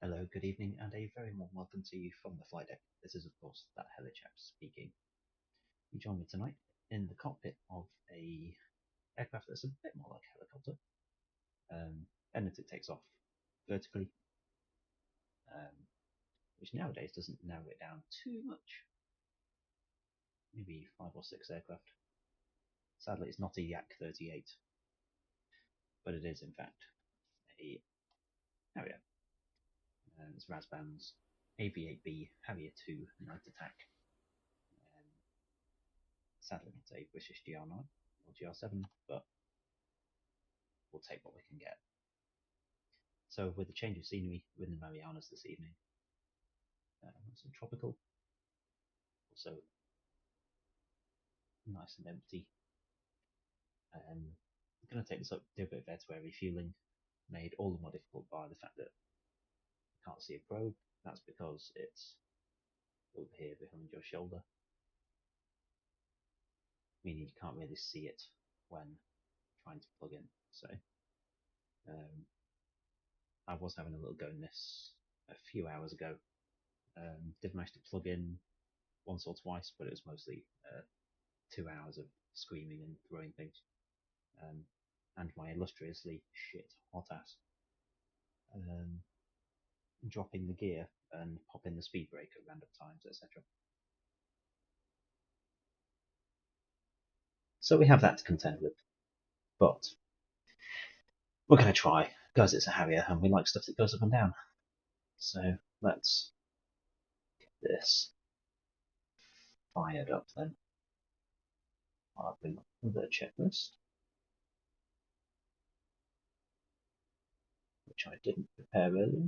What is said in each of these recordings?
Hello, good evening, and a very warm welcome to you from the flight deck. This is, of course, that heli-chap speaking. You join me tonight in the cockpit of a aircraft that's a bit more like a helicopter, and it takes off vertically, which nowadays doesn't narrow it down too much. Maybe 5 or 6 aircraft. Sadly, it's not a Yak-38, but it is, in fact, a Harrier. It's RAZBAM's AV-8B Harrier 2 Night Attack. Sadly, it's a British GR9 or GR7, but we'll take what we can get. So, with a change of scenery within the Marianas this evening, some tropical, also nice and empty. I'm going to take this up, do a bit of air-to-air refueling, made all the more difficult by the fact that you can't see a probe. That's because it's over here behind your shoulder, meaning you can't really see it when trying to plug in. So, I was having a little go in this a few hours ago. Did manage to plug in once or twice, but it was mostly 2 hours of screaming and throwing things, and my illustriously shit hot ass dropping the gear and popping the speed brake at random times, etc. So we have that to contend with, but we're going to try, because it's a Harrier and we like stuff that goes up and down. So let's get this fired up then. I'll bring up the checklist, which I didn't prepare earlier.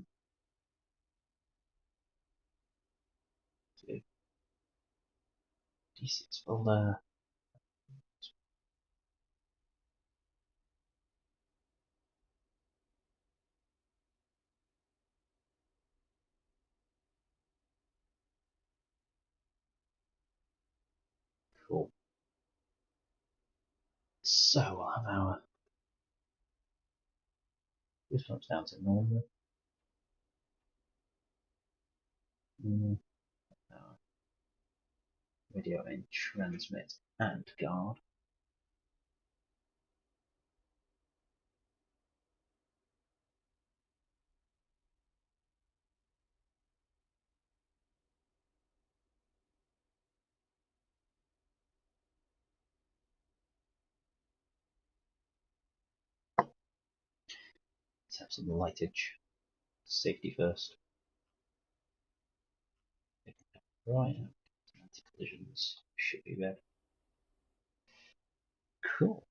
So, DCS folder. Cool. So we'll have our goosebumps down to normal. Video in transmit and guard. Let's have some lightage. Safety first. Right, anti-collisions should be red. Cool.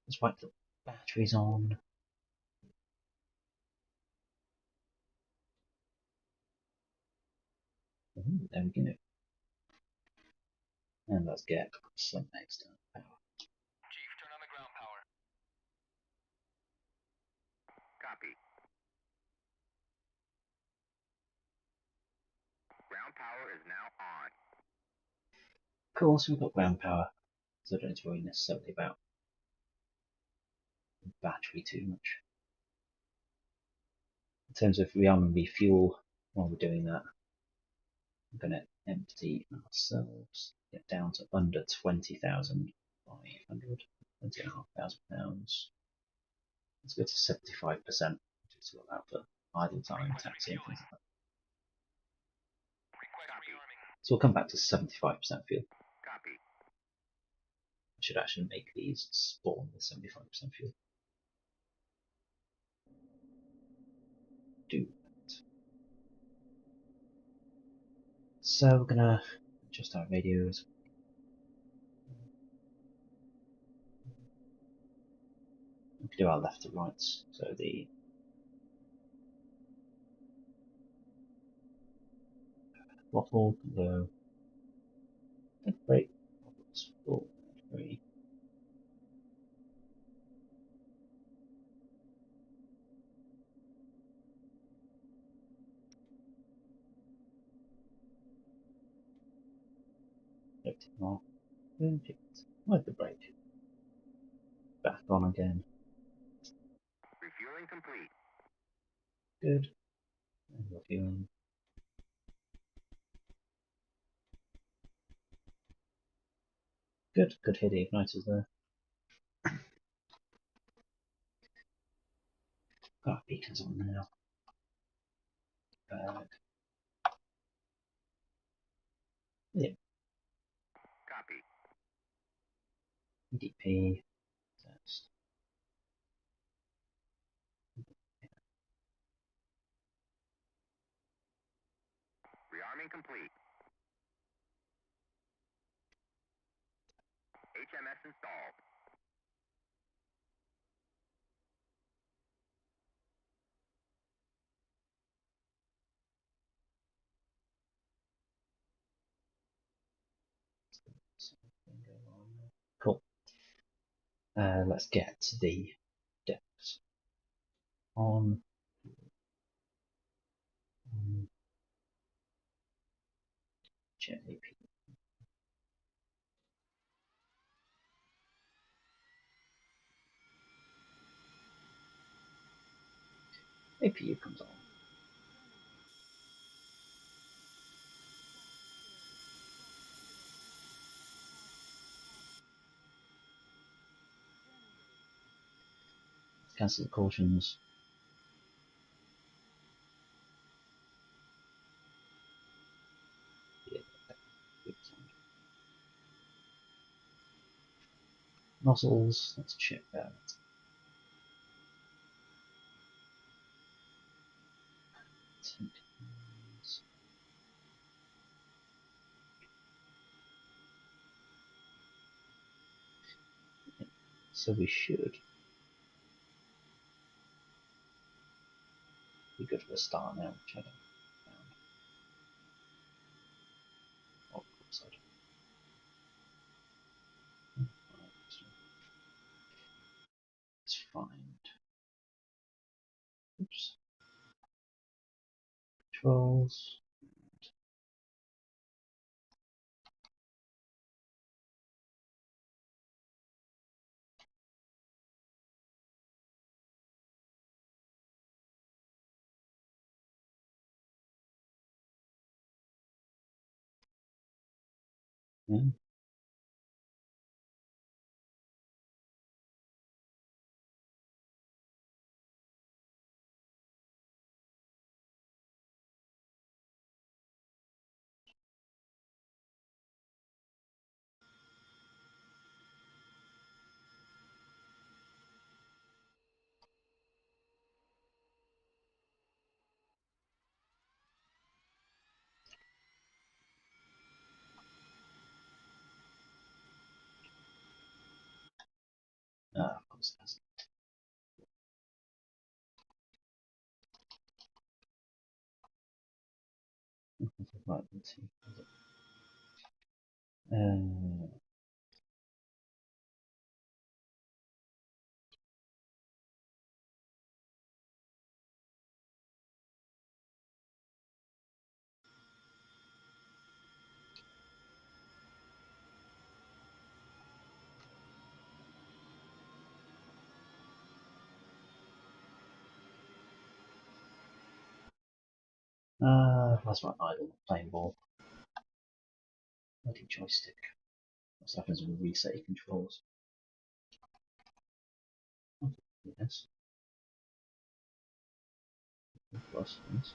Let's wipe the batteries on. There we go. And let's get some external power. Chief, turn on the ground power. Copy. Ground power is now on. Cool, so we've got ground power, so I don't need to worry necessarily about the battery too much. In terms of rearm and refuel, while we're doing that, I'm going to empty ourselves, get down to under 20,500, 20,500 pounds. Let's go to 75%, just to allow for idle time, taxi, and things like that. So we'll come back to 75% fuel. Copy. I should actually make these spawn with 75% fuel. Do that. So we're gonna adjust our radios. We can do our left to right. So the throttle can go brake, full, 3. Left off. With the brake. Back on again. Refueling complete. Good. And refueling. Good. Good hit igniters there. Got beacons on now. Yeah. Copy. DP. Test. Rearming complete. HMS installed. Cool. Let's get the decks on. Check AP. APU comes on. Let's cancel the cautions. Yeah, nozzles, let's check that. So we should be good for the start now, which I don't found. Oh, sorry. Let's find. Oops. Controls. Yeah. Of course it has. Right, let's see. That's right, idle, playing ball. Bloody joystick. What happens when we reset your controls? Oh, yes. Plus, yes.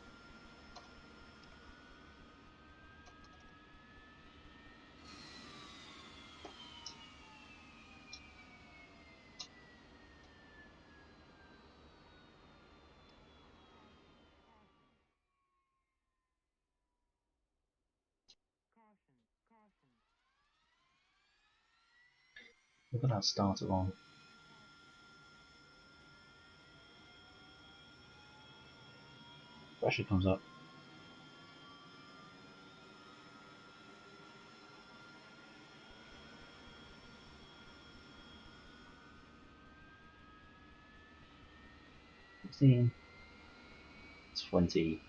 Look at that starter on. Pressure comes up. $16, $20.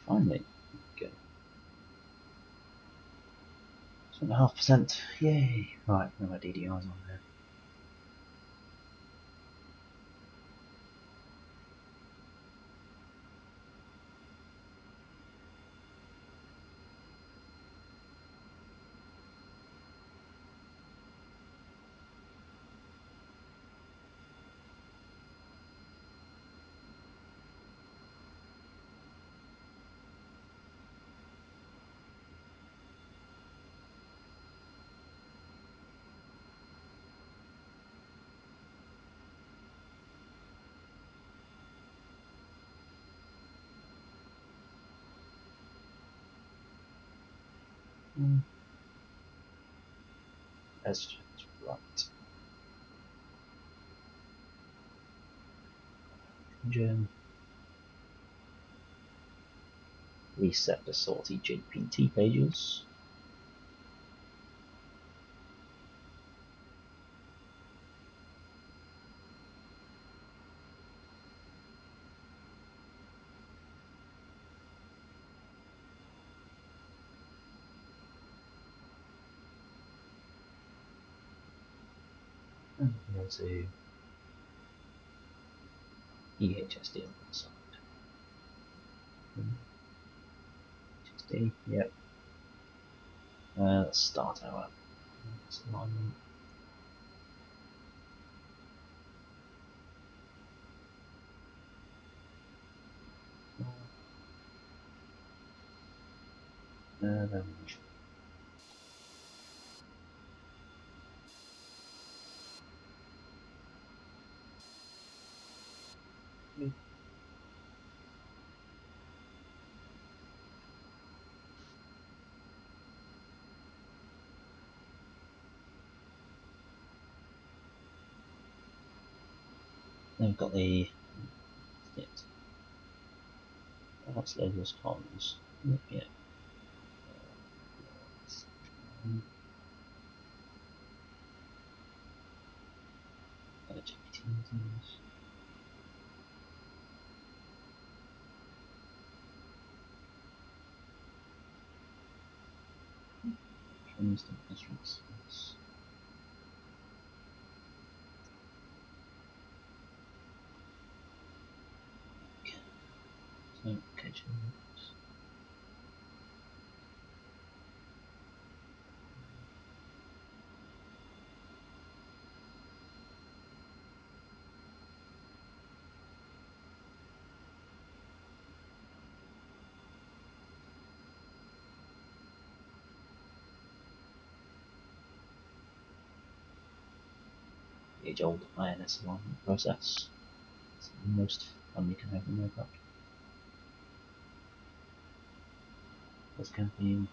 Finally. Go. 7.5%. Yay. Right, no more DDRs on there. That's just right. Engine. Reset the sortie JPT pages. And go to EHSD on the side. HSD, yep. Let's start our alignment. Then we've got the what's labels comms. Yeah. GPTs. Okay, age old INS alignment process. It's the most fun you can have in aircraft. This campaign.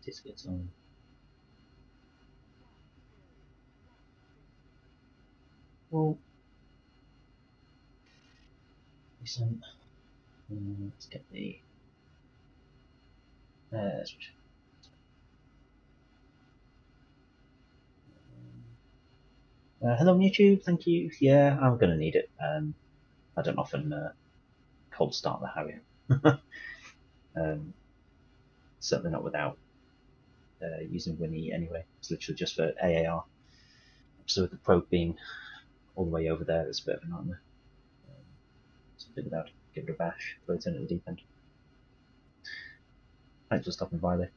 Just gets on. Well, decent. Let's get the. Hello YouTube, thank you. Yeah, I'm gonna need it. I don't often cold start the Harrier. Certainly not without using Winnie anyway. It's literally just for AAR. So with the probe being all the way over there, it's a bit of a nightmare. So I figured I'd give it a bash, throw it in at the deep end. Thanks for stopping by there.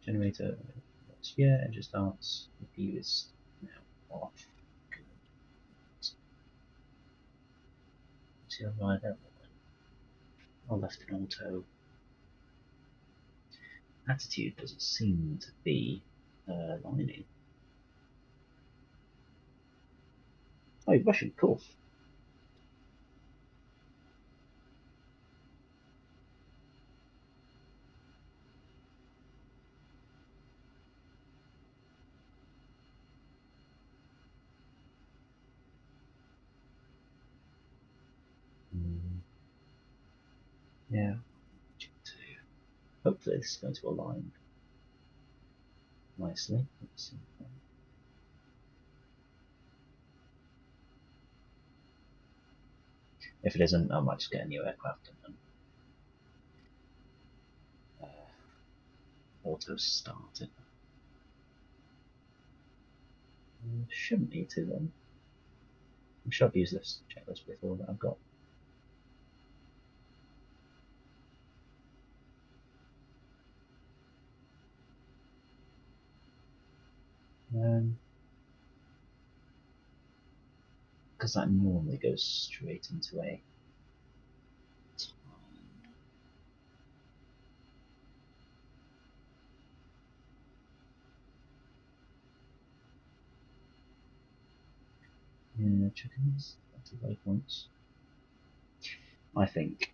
Generator, yeah, engine starts. CPU is now off. See how right there. I'll left in auto. Attitude doesn't seem to be lining. Oh, Russian, cool. Yeah. Hopefully this is going to align nicely. Let's see. If it isn't, I might just get a new aircraft and auto start it. Shouldn't need to then. I'm sure I've used this checklist before that I've got. Because that normally goes straight into a time. Yeah, chickens. That's a low points. I think.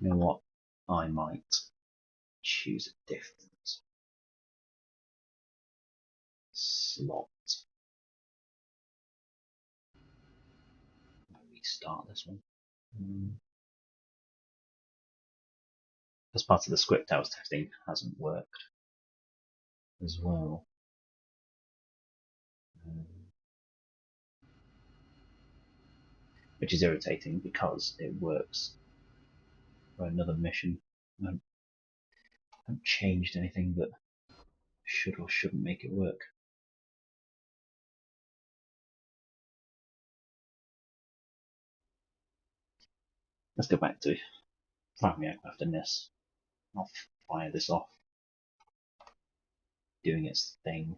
You know what? I might choose a different slot. I'll restart this one. Because part of the script I was testing hasn't worked as well. Which is irritating because it works for another mission. I haven't changed anything that should or shouldn't make it work. Let's go back to primary aircraft in this. I'll fire this off, doing its thing.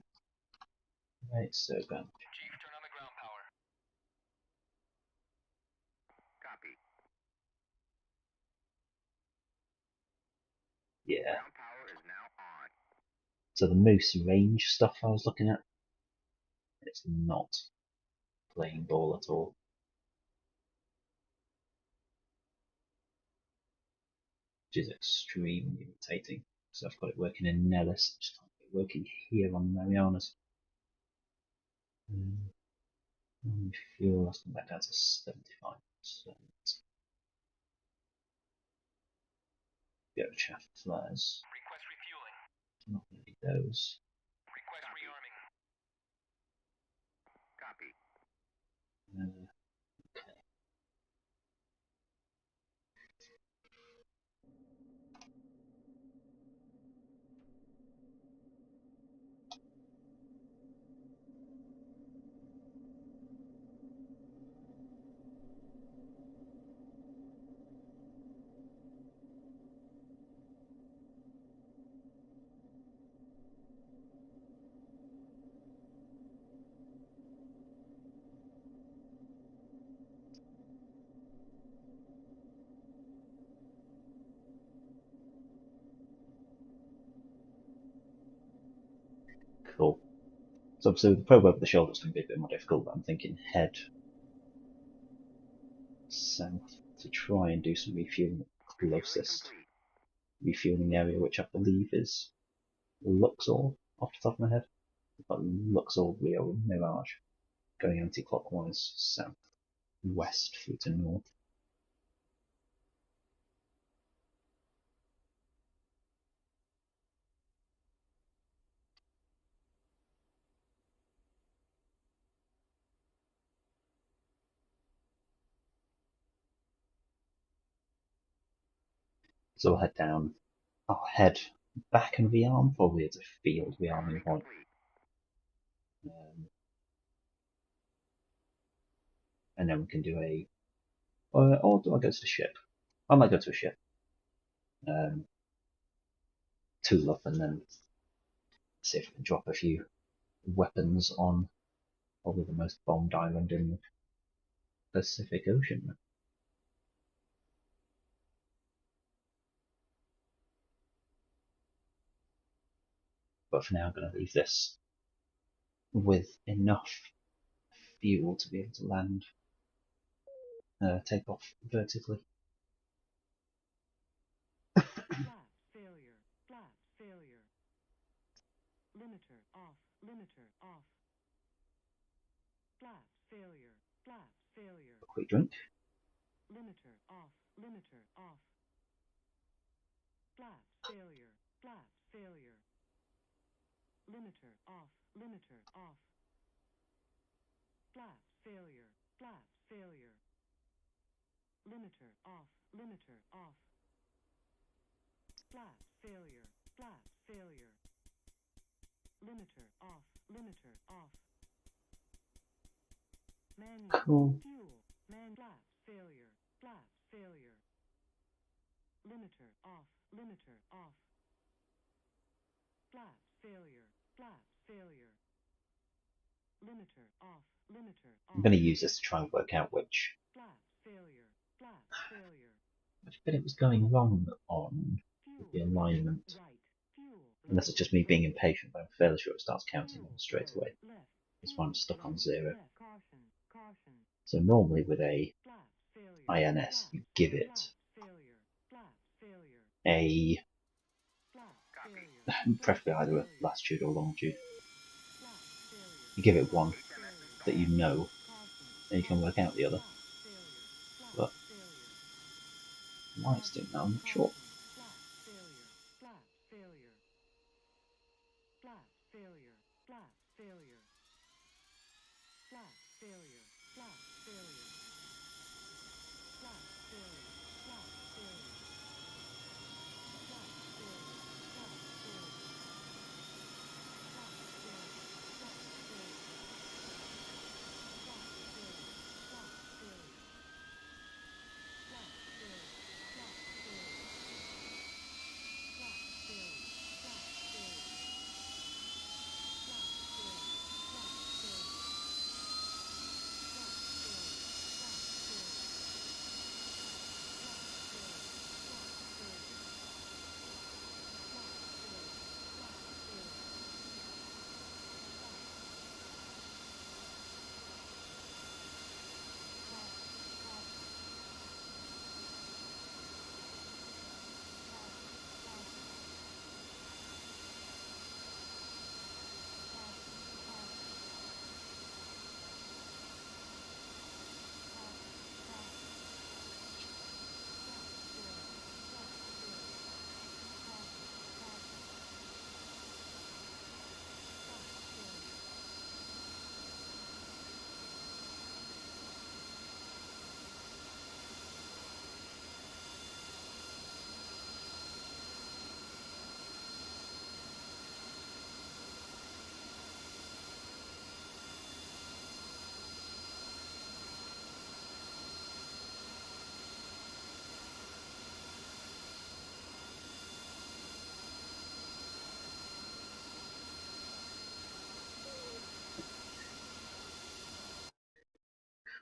Right, so go. Chief, turn on the ground power. Copy. Yeah. Ground power is now on. So the moose range stuff I was looking at, it's not playing ball at all. Which is extremely irritating. So I've got it working in Nellis, just can't get it working here on Marianas. Fuel, let's come back down to 75%. Go to chaff flares. Request refueling. Not going to need those. Request rearming. Copy. Okay. Cool. So obviously the probe over the shoulder is going to be a bit more difficult, but I'm thinking head south to try and do some refueling closest refueling area, which I believe is Luxor, off the top of my head. But Luxor, Rio, Mirage, going anti-clockwise south, west through to north. So we'll head down. I'll head back and rearm, probably as a field rearming point. and then we can do a. Or do I go to the ship? I might go to a ship. Tool up and then see if we can drop a few weapons on probably the most bombed island in the Pacific Ocean. But for now, I'm going to leave this with enough fuel to be able to land, take off vertically. Blast failure. Blast failure. Limiter off. Limiter off. Blast failure. Blast failure. A quick drink. Limiter off. Limiter off. Blast failure. Blast failure. Limiter off. Limiter off. Blast failure. Blast failure. Limiter off. Limiter off. Blast failure. Blast failure. Limiter off. Limiter off. Manual Cool. fuel. Blast failure. Blast failure. Limiter off. Limiter off. Blast failure. Blast failure. Limiter off. Limiter off. I'm going to use this to try and work out which Blast failure. Blast failure. bit it was going wrong on Fuel. the alignment. Right. Fuel. Unless it's just me being impatient, but I'm fairly sure it starts counting Fuel. straight away. Left. That's why I'm stuck on 0. Left. Caution. Caution. So normally with a Blast failure. INS, you give it Blast failure. Blast failure. a, Blast failure. preferably either a latitude or longitude. Blast failure. You give it one Failure. that you know, Caution. and you can work out the other. Blast failure. But Blast why it's doing that, I'm not sure. Blast failure. Blast failure. Blast failure. Blast failure. Blast failure. Blast failure. Blast failure. Blast failure. Blast failure.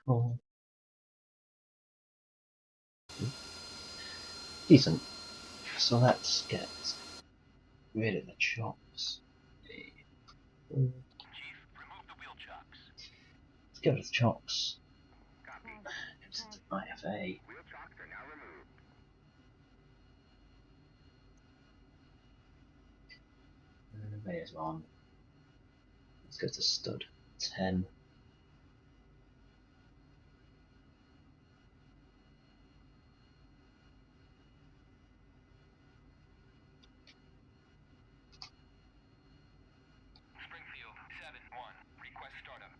Oh. Decent. So let's get rid of the chocks. Chief, remove the wheel chocks. Let's get rid of the chocks. Copy. It's IFA. Wheel chocks are now removed. Layers on. Let's go to stud 10. Springfield, 7-1. Request startup.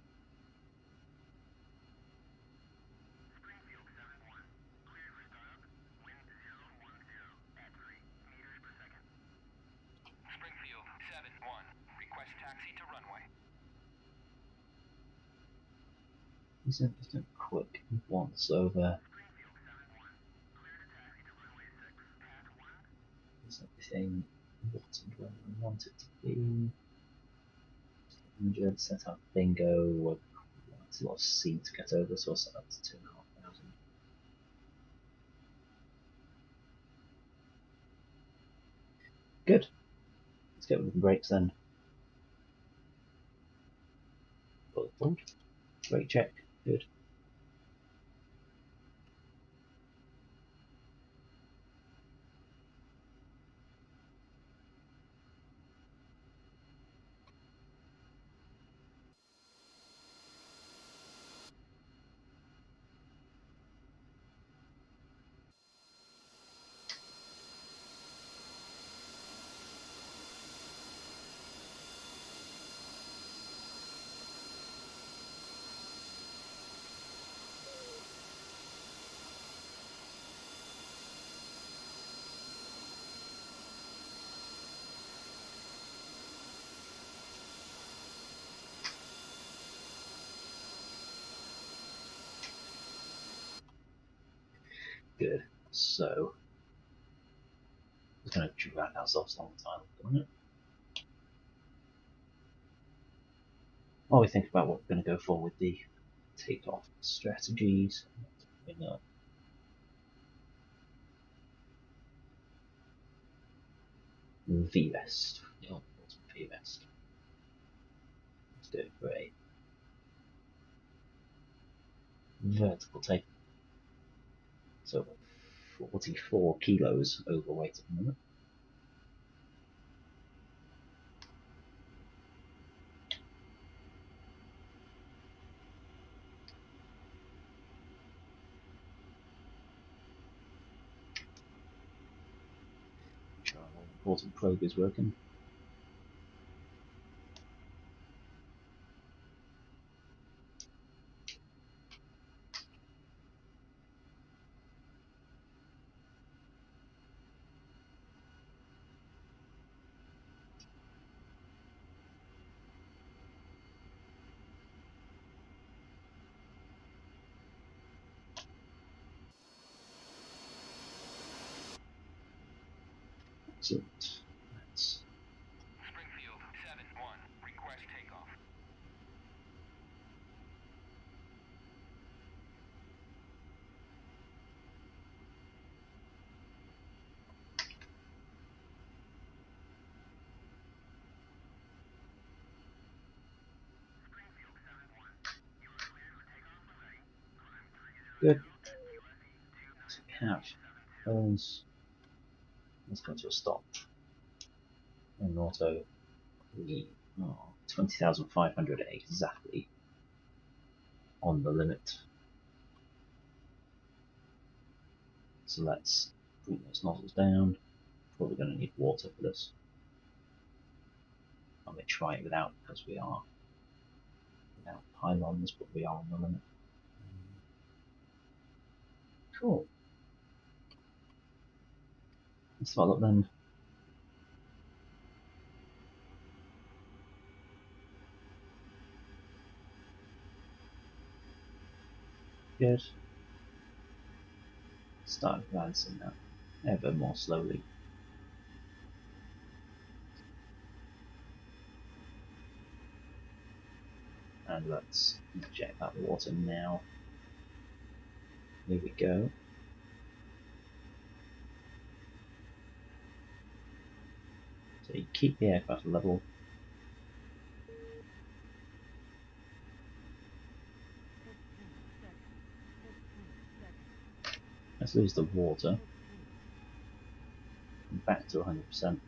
Springfield, 7-1. Clear for startup. Wind 010 at 3 meters per second. Springfield, 7-1. Request taxi to runway. Just a quick once over. Is everything what and where we want it to be? 100, set up bingo. That's a lot of C to get over, so I'll set up to 2,500. Good. Let's get with the brakes then. Bullet point. Brake check. Good. Good. So, we're going to drag ourselves a long time at the minute. While we think about what we're going to go for with the takeoff strategies. V-vest. The old V-vest. Let's do it for a vertical take. So 44 kilos overweight at the moment. Sure, our important probe is working. Excellent. Let's Springfield 7-1, request takeoff. Springfield 7-1, you are cleared for takeoff when ready. Climb 30 good. US We have those. Let's go to a stop. And auto. We are 20,500 exactly on the limit. So let's bring those nozzles down. Probably going to need water for this. I may try it without because we are without pylons, but we are on the limit. Cool. Let's start up then. Good. Start advancing now, ever more slowly. And let's inject that water now. Here we go. So you keep the aircraft level. Let's lose the water. Back to 100%.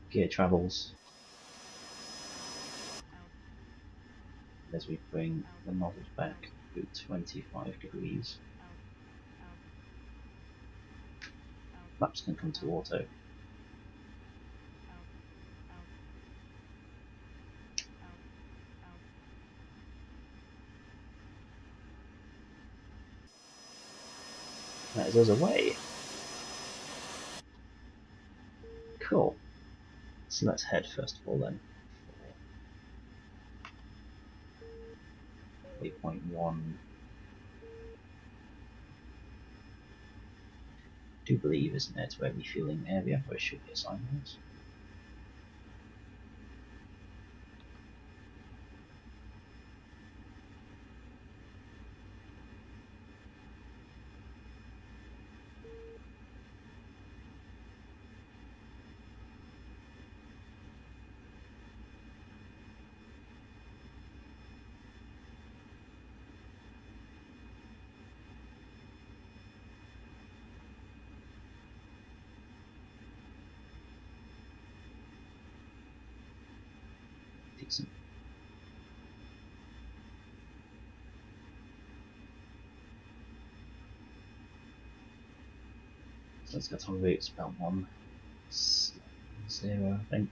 Gear travels. As we bring the nozzles back to 25 degrees. Flaps can come to auto. That is us away. Cool. So let's head first of all then 8.1. I do believe, isn't it, to a refueling area where it should be assigned those. Decent. So let's get on routes about 1.0, I think.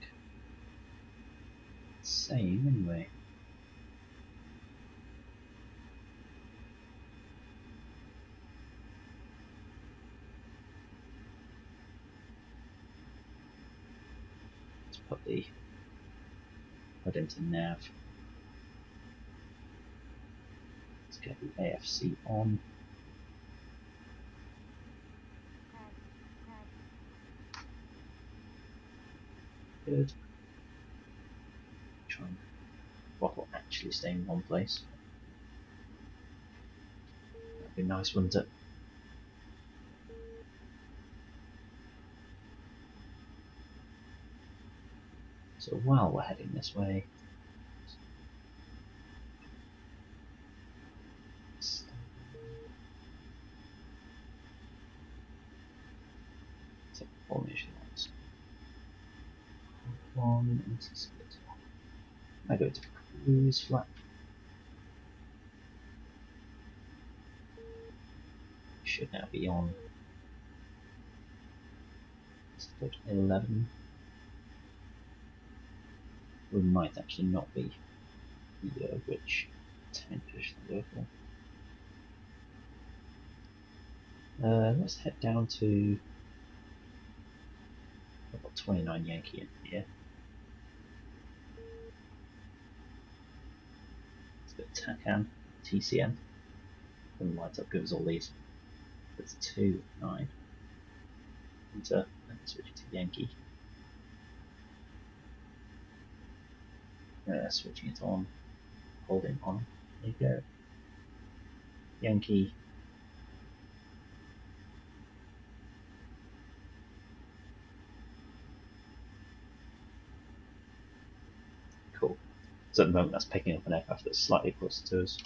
Same anyway. Let's put the HUD into nav. Let's get the AFC on. Good. Try and throttle actually stay in one place. That'd be nice, wouldn't it? So while we're heading this way, set formation lines. One anticipate. I go to cruise flat. Should now be on. Let's put 11. We might actually not be either, which temptation to go for. Let's head down to. I've got 29 Yankee in here. Let's go TACAN, TCN. And light up gives all these. That's 2, 9. Enter, and switch to Yankee. Switching it on, holding on. There you go. Yankee. Cool. So at the moment that's picking up an aircraft that's slightly closer to us.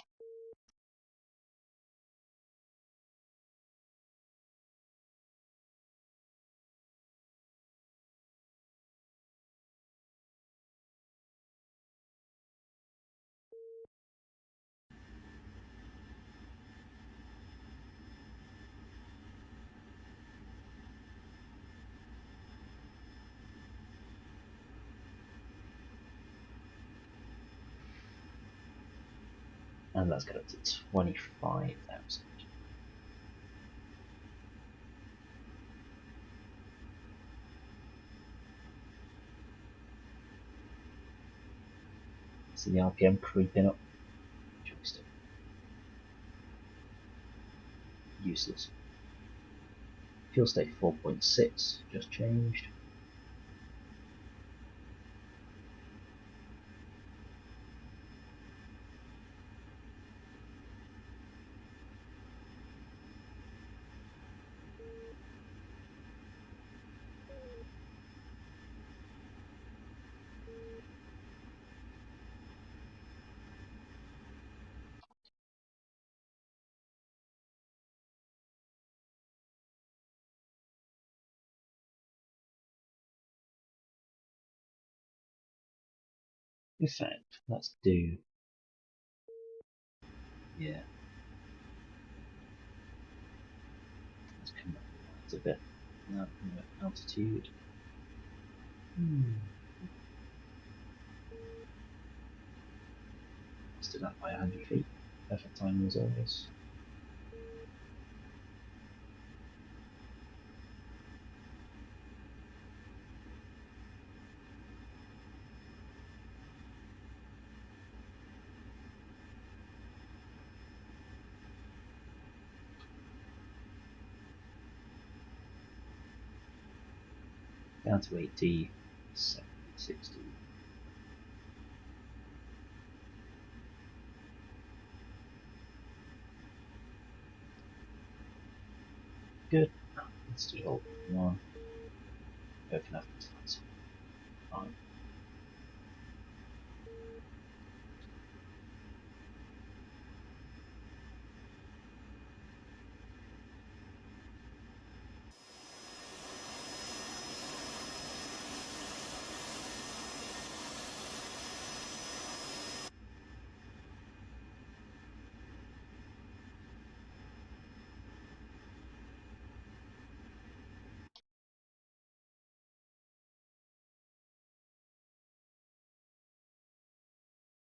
And let's get up to 25,000. See the RPM creeping up. Joystick. Useless. Fuel state 4.6 just changed. In fact, let's do. Yeah. Let's come up a bit. Now altitude. Let's do that by 100 feet. Perfect timing as always. Down to 80, 70, 60. Good. Let's do all one. Go for nothing. That's fine.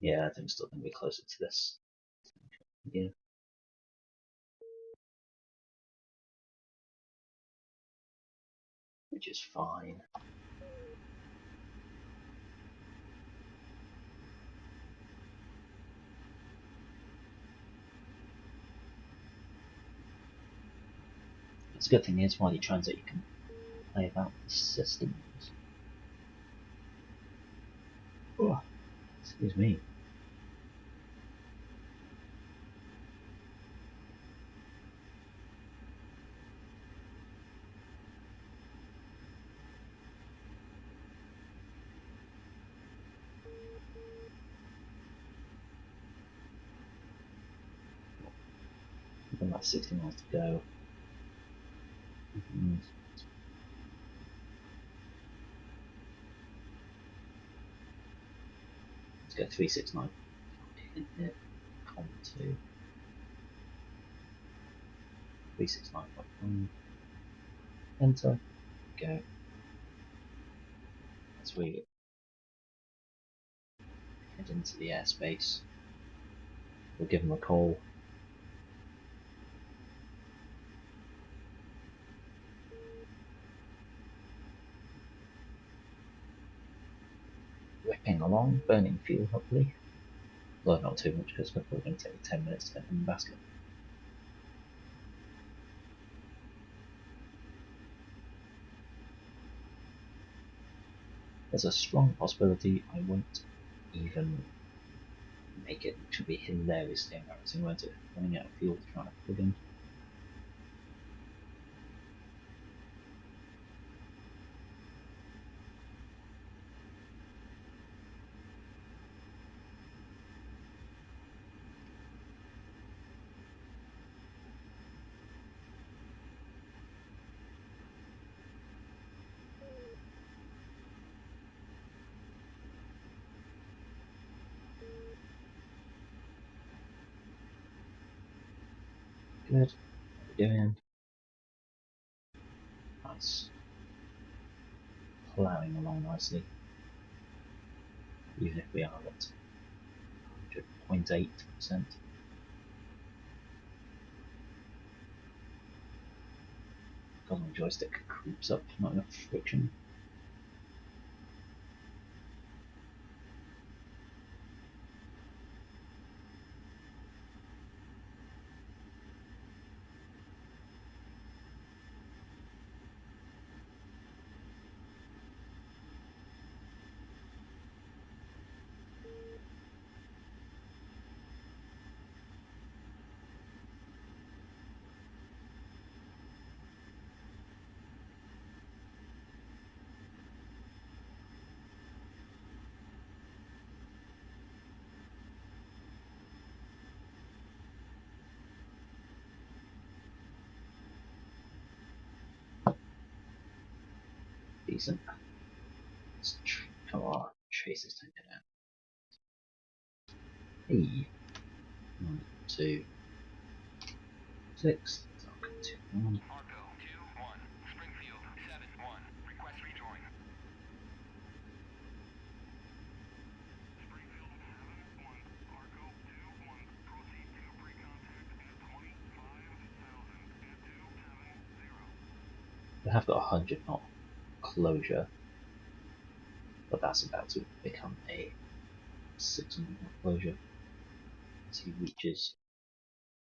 Yeah, I think I'm still going to be closer to this. Yeah. Which is fine. It's a good thing is while you transit you can play about the systems. Oh, excuse me. We've got about 60 miles to go. Let's go 369. In here. Com 2. 369.1. Enter. Go. As we head into the airspace, we'll give them a call. Whipping along, burning fuel hopefully. Although not too much because we're probably going to take 10 minutes to get in the basket. There's a strong possibility I won't even make it, which would be hilariously embarrassing, won't it? Running out of fuel trying to plug in. Good. What are we doing? Nice. Ploughing along nicely. Even if we are at 100.8%. Because my joystick creeps up, not enough friction. Decent. Come on, trace this thing down. Hey. 1, 2, 6. Dark 2, 1. Marco 2-1. Springfield 7-1. Request rejoin. Springfield 7-1. Marco 2-1. Proceed to pre-contact at 25,000 at 270. We have got 100 knot closure, but that's about to become a 600 knot closure as he reaches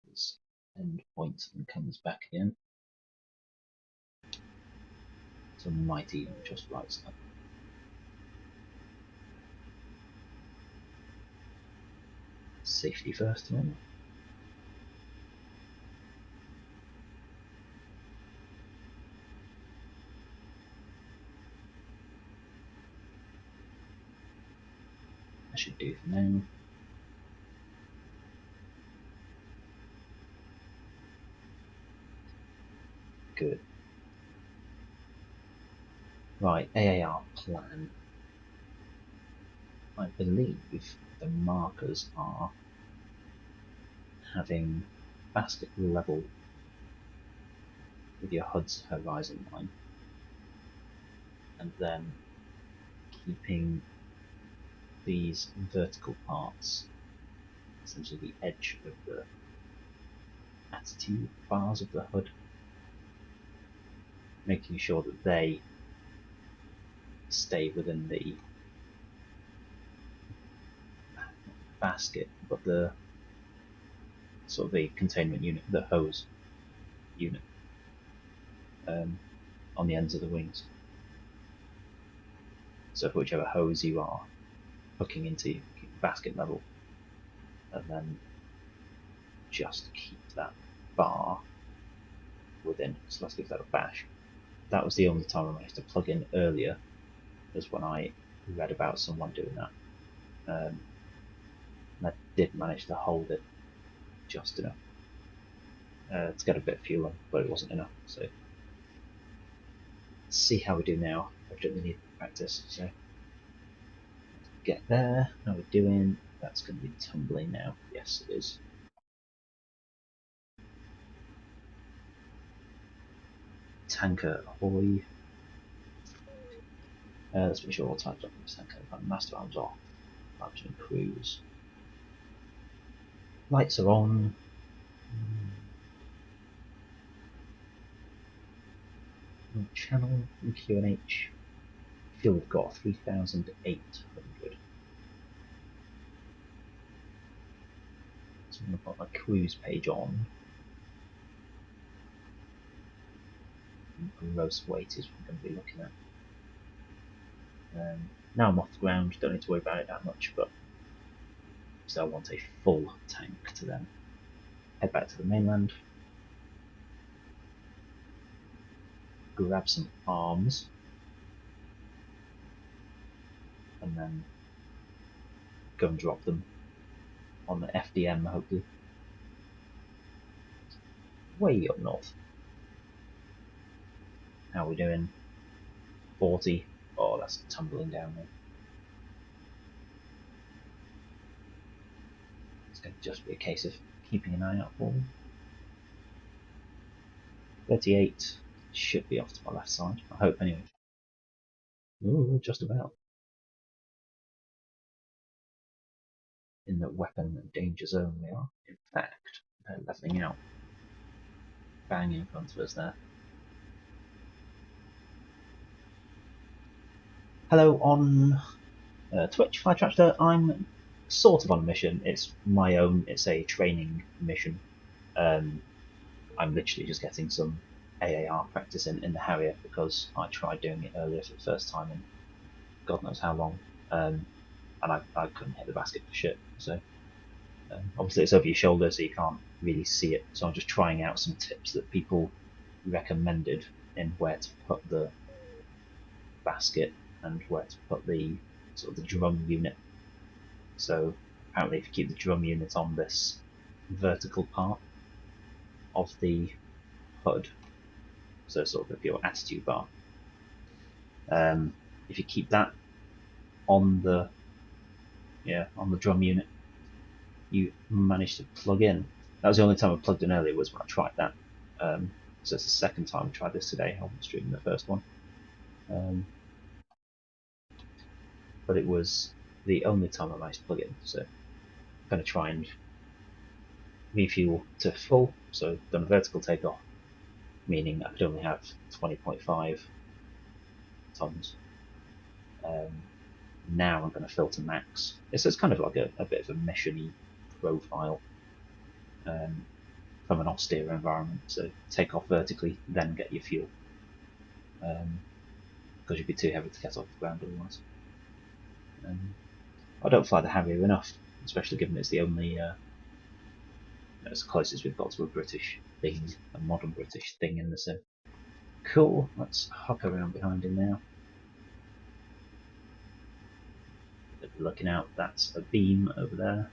his end point and comes back in. So might even just right side. Safety first, remember. That should do for now. Good. Right, AAR plan. I believe the markers are having basket level with your HUD's horizon line, and then keeping these vertical parts, essentially the edge of the attitude bars of the HUD, making sure that they stay within the basket, but the sort of the containment unit, the hose unit, on the ends of the wings. So for whichever hose you are hooking into, keep basket level, and then just keep that bar within. So let's give that a bash. That was the only time I managed to plug in earlier, was when I read about someone doing that. And I did manage to hold it just enough to get a bit of fuel on, but it wasn't enough. So let's see how we do now. I don't really need practice, so get there. How we're doing? That's going to be tumbling now. Yes, it is. Tanker ahoy. Let's make sure all types off this tanker. Master arms off. Arms and cruise. Lights are on. Channel QNH. Fuel we've got 3,800. So I'm going to put my cruise page on. Gross weight is what I'm going to be looking at. Now I'm off the ground, don't need to worry about it that much, but still want a full tank to then head back to the mainland, grab some arms, and then go and drop them on the FDM, hopefully. Way up north. How are we doing? 40. Oh, that's tumbling down there. It's going to just be a case of keeping an eye out for them. 38 should be off to my left side, I hope anyway. Ooh, just about. In the weapon danger zone we are. In fact, they're levelling out. Bang in front of us there. Hello on Twitch, Fire Tractor. I'm sort of on a mission. It's my own, it's a training mission. I'm literally just getting some AAR practice in the Harrier because I tried doing it earlier for the first time in God knows how long, and I couldn't hit the basket for shit. So obviously it's over your shoulder, so you can't really see it. So I'm just trying out some tips that people recommended in where to put the basket and where to put the sort of the drum unit. So apparently if you keep the drum unit on this vertical part of the HUD, so sort of your attitude bar, if you keep that on the drum unit, you manage to plug in. That was the only time I plugged in earlier, was when I tried that. So it's the second time I tried this today. I wasn't streaming the first one. But it was the only time I managed to plug in. So I'm going to try and refuel to full. So I've done a vertical takeoff, meaning I could only have 20.5 tons. Now I'm going to fill to max. It's kind of like a bit of a mission-y profile from an austere environment. So take off vertically, then get your fuel. because you'd be too heavy to get off the ground otherwise. I don't fly the Harrier enough, especially given it's the only, it's the closest we've got to a British thing, a modern British thing in the sim. Cool, let's hop around behind him now. Looking out, that's a beam over there.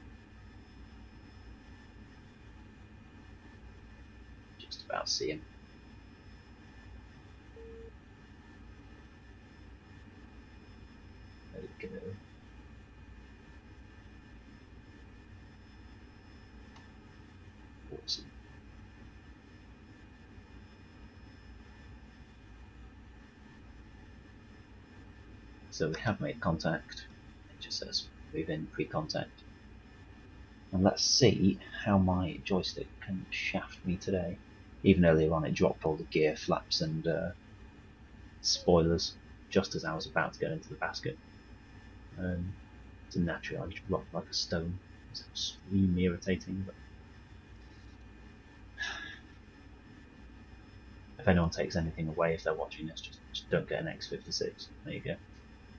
Just about see him. There we go. Awesome. So we have made contact. It just says move in pre-contact. And let's see how my joystick can shaft me today. Even earlier on it dropped all the gear flaps and spoilers just as I was about to get into the basket. So naturally I just dropped like a stone. It's extremely irritating. But if anyone takes anything away if they're watching this, just don't get an X56. There you go.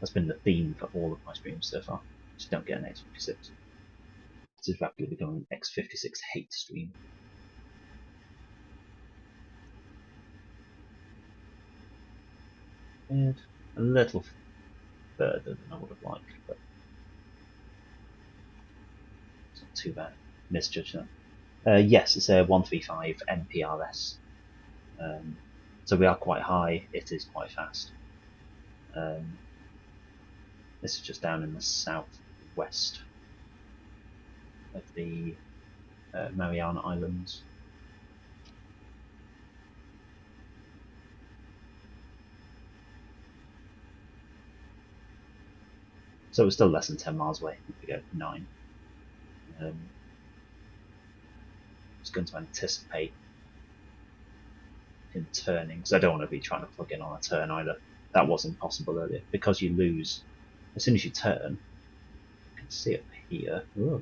That's been the theme for all of my streams so far. Just don't get an X56. This is rapidly becoming an X56 hate stream. And a little further than I would have liked, but it's not too bad. Misjudged that. Yes, it's a 135 MPRS. So we are quite high, it is quite fast. This is just down in the southwest of the Mariana Islands. So we're still less than 10 miles away. We go 9. Just going to anticipate him turning, because I don't want to be trying to plug in on a turn either. That was impossible earlier, because you lose as soon as you turn. You can see up here. Ooh.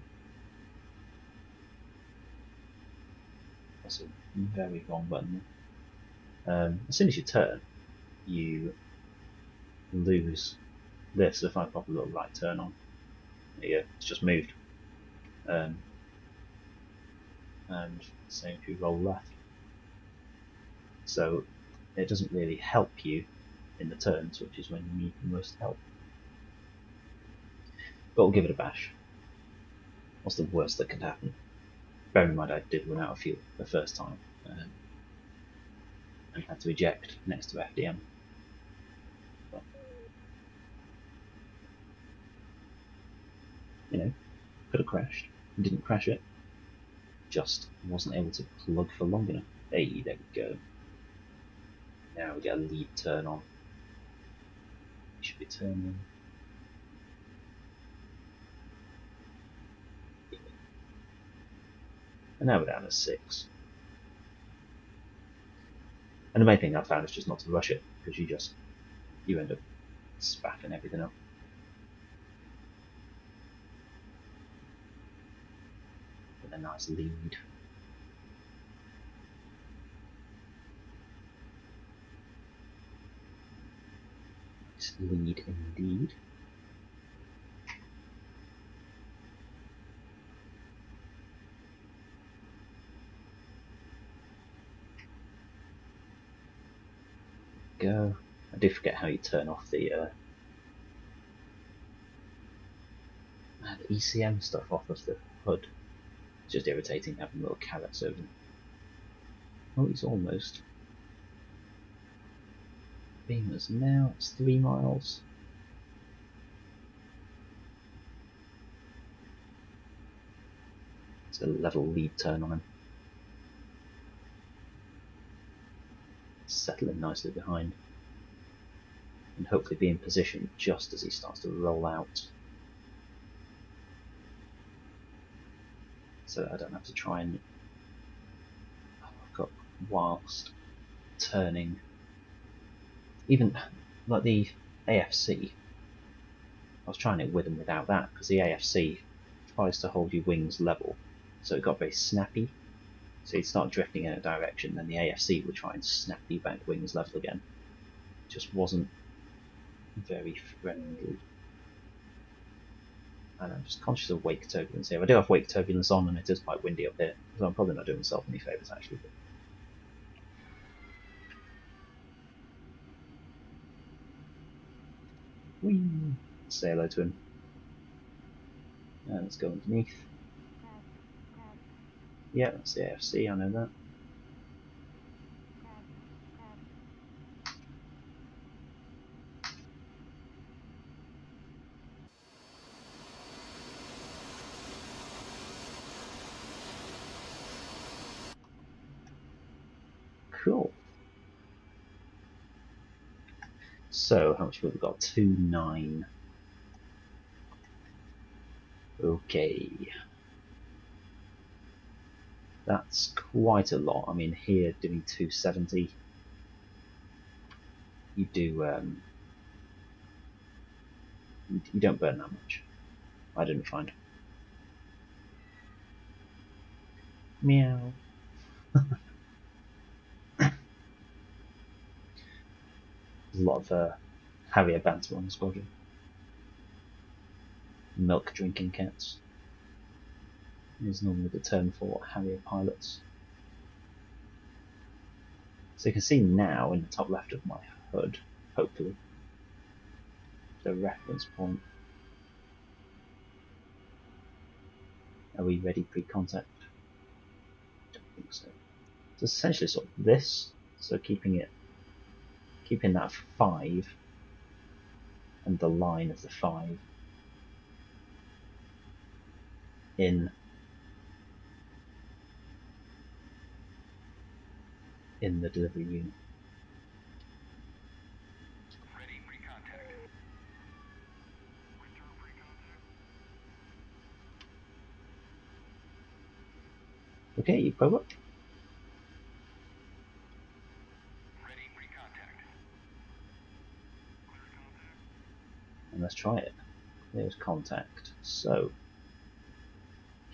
That's a very wrong button. As soon as you turn, you lose this. If I pop a little right turn on, there you go, it's just moved. And same if you roll left. So it doesn't really help you in the turns, which is when you need the most help. But we'll give it a bash. What's the worst that could happen? Bear in mind I did run out of fuel the first time and had to eject next to FDM. But, you know, could have crashed. Didn't crash it. Just wasn't able to plug for long enough. Hey, there we go. Now we get a lead turn on. We should be turning. And now we're down to 6. And the main thing I found is just not to rush it, because you end up spaffing everything up. With a nice lead. Nice lead indeed. Go. I do forget how you turn off the ECM stuff off of the hood. It's just irritating having little carrots over them. Oh, he's almost. Beamers now, it's 3 miles. It's a level lead turn on him. Settling nicely behind. And hopefully be in position just as he starts to roll out. So that I don't have to try and hook up whilst turning. Even like the AFC, I was trying it with and without that, because the AFC tries to hold your wings level, so it got very snappy. So you'd start drifting in a direction, then the AFC would try and snap you back wings level again. It just wasn't very friendly. And I'm just conscious of wake turbulence here. I do have wake turbulence on, and it is quite windy up here, so I'm probably not doing myself any favours actually. But whee! Say hello to him. And let's go underneath. Yeah, that's the AFC, I know that. Cool. So, how much have we got? 2.9. Okay. That's quite a lot. I mean, here doing 270, you do, you don't burn that much. I didn't find. Meow. There's a lot of Harrier banter on the squadron. Milk drinking cats is normally the term for Harrier pilots. So you can see now in the top left of my HUD, hopefully, the reference point. Are we ready pre-contact? Don't think so. So essentially sort of this, so keeping that 5 and the line of the 5 in the delivery unit. Ready pre-contact. Return pre-contact. Okay, you probe up. Ready pre-contact. Clear contact. And let's try it. There's contact. So,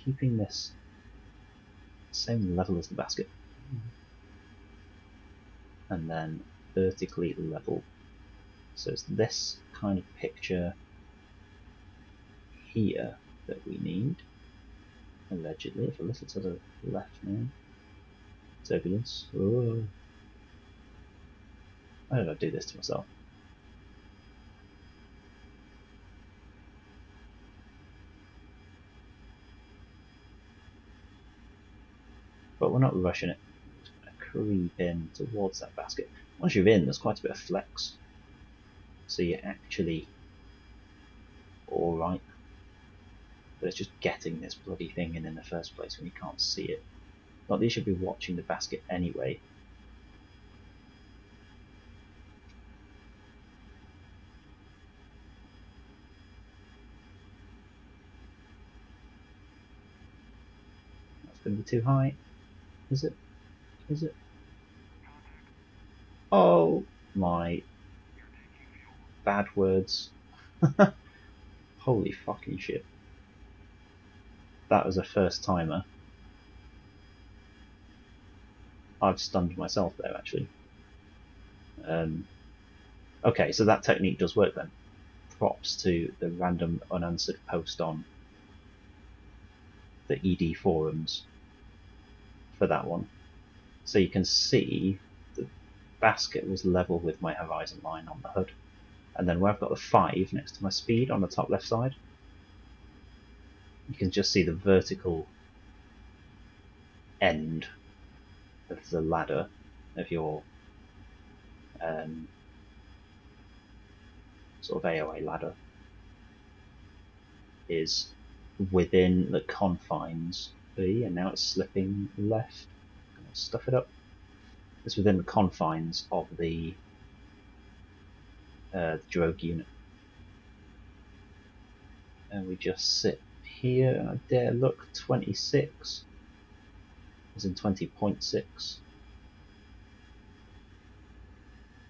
keeping this same level as the basket, and then vertically level. So it's this kind of picture here that we need, allegedly. If I listen to the left now. Turbulence. Oh. Why did I do this to myself? But we're not rushing it. We're just going to creep in towards that basket. Once you're in, there's quite a bit of flex. So you're actually alright. But it's just getting this bloody thing in the first place when you can't see it. Not that you should be watching the basket anyway. That's going to be too high. Is it? Is it? Oh my bad words. Holy fucking shit. That was a first timer. I've stunned myself there actually. Okay, so that technique does work then. Props to the random unanswered post on the ED forums for that one. So you can see the basket was level with my horizon line on the HUD. And then where I've got the 5 next to my speed on the top left side, you can just see the vertical end of the ladder of your sort of AOA ladder is within the confines. And now it's slipping left. I'm going to stuff it up. It's within the confines of the drogue unit. And we just sit here, and I dare look 26, as in 20.6.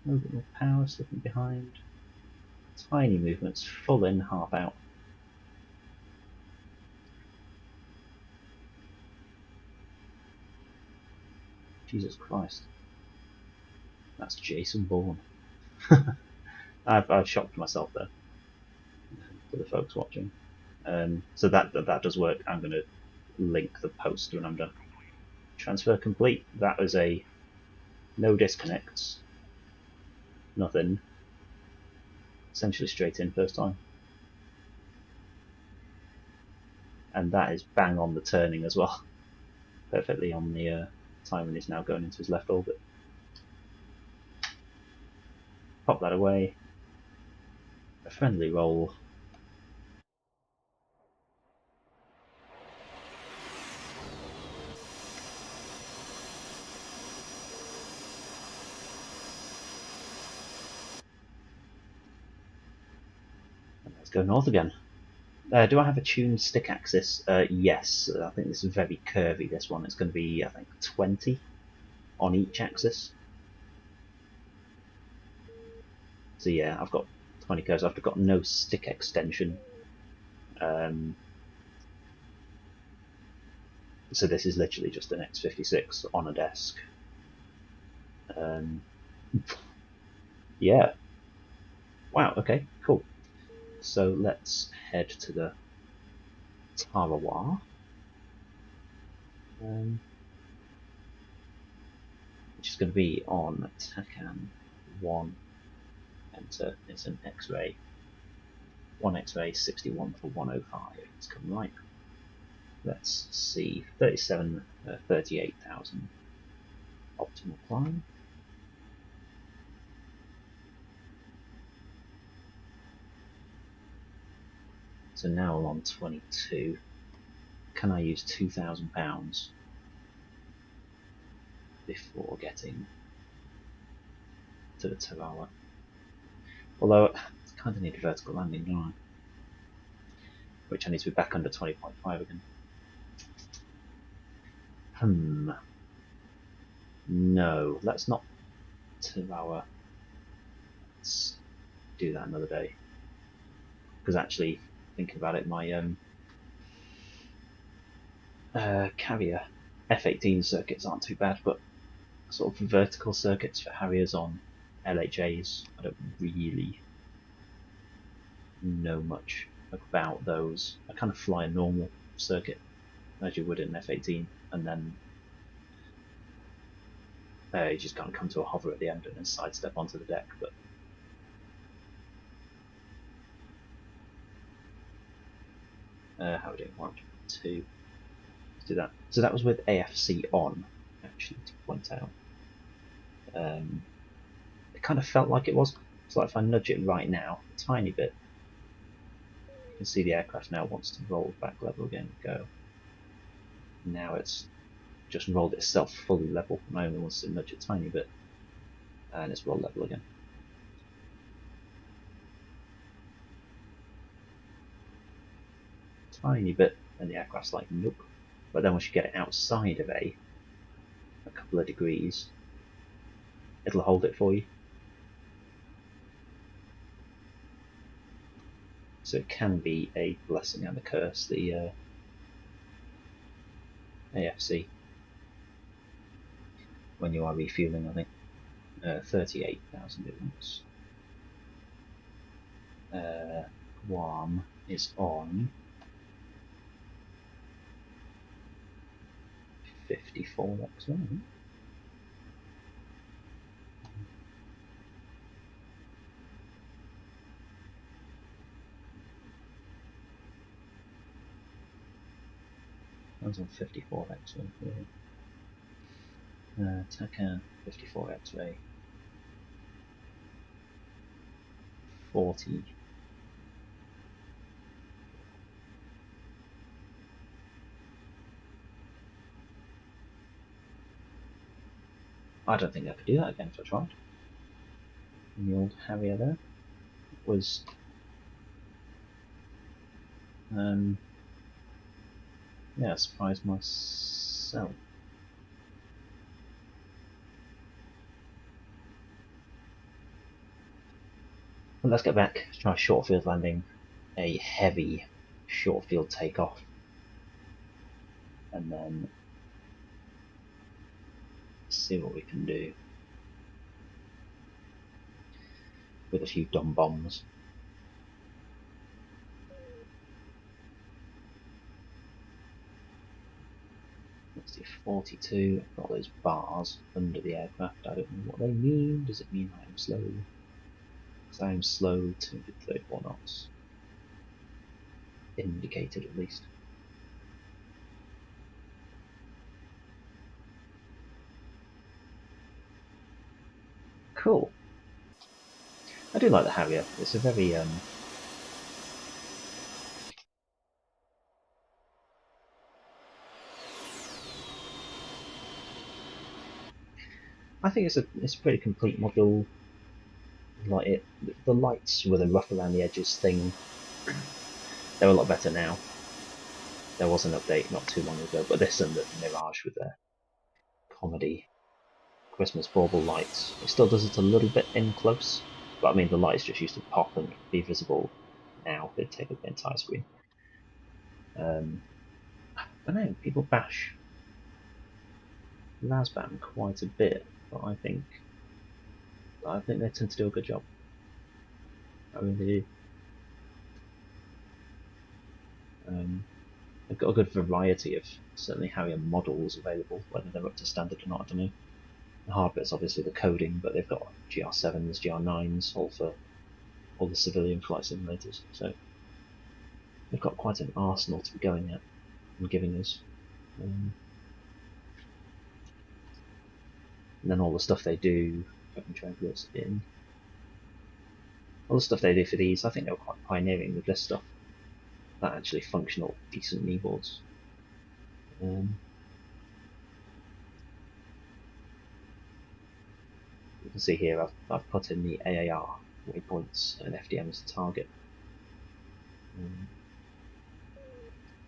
A little bit more power slipping behind. Tiny movements, full in, half out. Jesus Christ. That's Jason Bourne. I've shocked myself there for the folks watching. So that does work. I'm going to link the post when I'm done. Transfer complete. That was a no disconnects, nothing. Essentially straight in first time. And that is bang on the turning as well. Perfectly on the time when he's now going into his left orbit. Pop that away. A friendly roll. And let's go north again. Do I have a tuned stick axis? Yes. I think this is very curvy, this one. It's going to be, I think, 20 on each axis. So yeah, I've got 20 curves. I've got no stick extension. So this is literally just an X56 on a desk. Yeah. Wow, okay, cool. So let's head to the Tarawa. Which is going to be on Takan 1. Enter. It's an X-ray. 1 X-ray, 61 for 105. It's coming right. Let's see. 38,000. Optimal climb. So now we're on 22. Can I use £2,000 before getting to the Tarawa? Although I kind of need a vertical landing, don't I? Which I need to be back under 20.5 again. No, let's not Tarawa. Let's do that another day. Because actually, thinking about it, my carrier F-18 circuits aren't too bad, but sort of vertical circuits for Harriers on LHAs, I don't really know much about those. I kind of fly a normal circuit as you would in an F-18, and then you just kind of come to a hover at the end and then sidestep onto the deck. But how are we doing? 1, 2. Let's do that. So that was with AFC on, actually, to point out. It kind of felt like it was. So if I nudge it right now, a tiny bit, you can see the aircraft now wants to roll back level again. Go. Now it's just rolled itself fully level, and I only want to nudge it a tiny bit, and it's rolled level again. Tiny bit, and the aircraft's like, nope. But then once you get it outside of a couple of degrees, it'll hold it for you. So it can be a blessing and a curse, the AFC, when you are refueling, I think. 38,000 it wants. Guam is on 54 X1. One's on 54 X1 here. Takan 54 X-ray 40. I don't think I could do that again if I tried. And the old Harrier there was yeah, I surprised myself. But let's get back, try short field landing, a heavy short field takeoff, and then see what we can do. with a few dumb bombs. Let's do 42. I've got those bars under the aircraft. I don't know what they mean. Does it mean I am slow? Because I am slow, 234 knots. Indicated at least. Cool. I do like the Harrier. It's a very I think it's a pretty complete model. Like it, the lights with a rough around the edges thing, they're a lot better now. There was an update not too long ago, but this and the Mirage with their comedy Christmas bauble lights, it still does it a little bit in close, but I mean the lights just used to pop and be visible. Now they'd take up the entire screen. But no, people bash RAZBAM quite a bit, but I think they tend to do a good job. I really do. They've got a good variety of certainly Harrier models available, whether they're up to standard or not, I don't know. The hard bit's obviously the coding, but they've got GR7s, GR9s, all for all the civilian flight simulators, so they've got quite an arsenal to be going at and giving us. And then all the stuff they do, if I can try this in, all the stuff they do for these, I think they were quite pioneering with this stuff. That actually functional, decent kneeboards. You can see here I've put in the AAR waypoints and FDM as a target,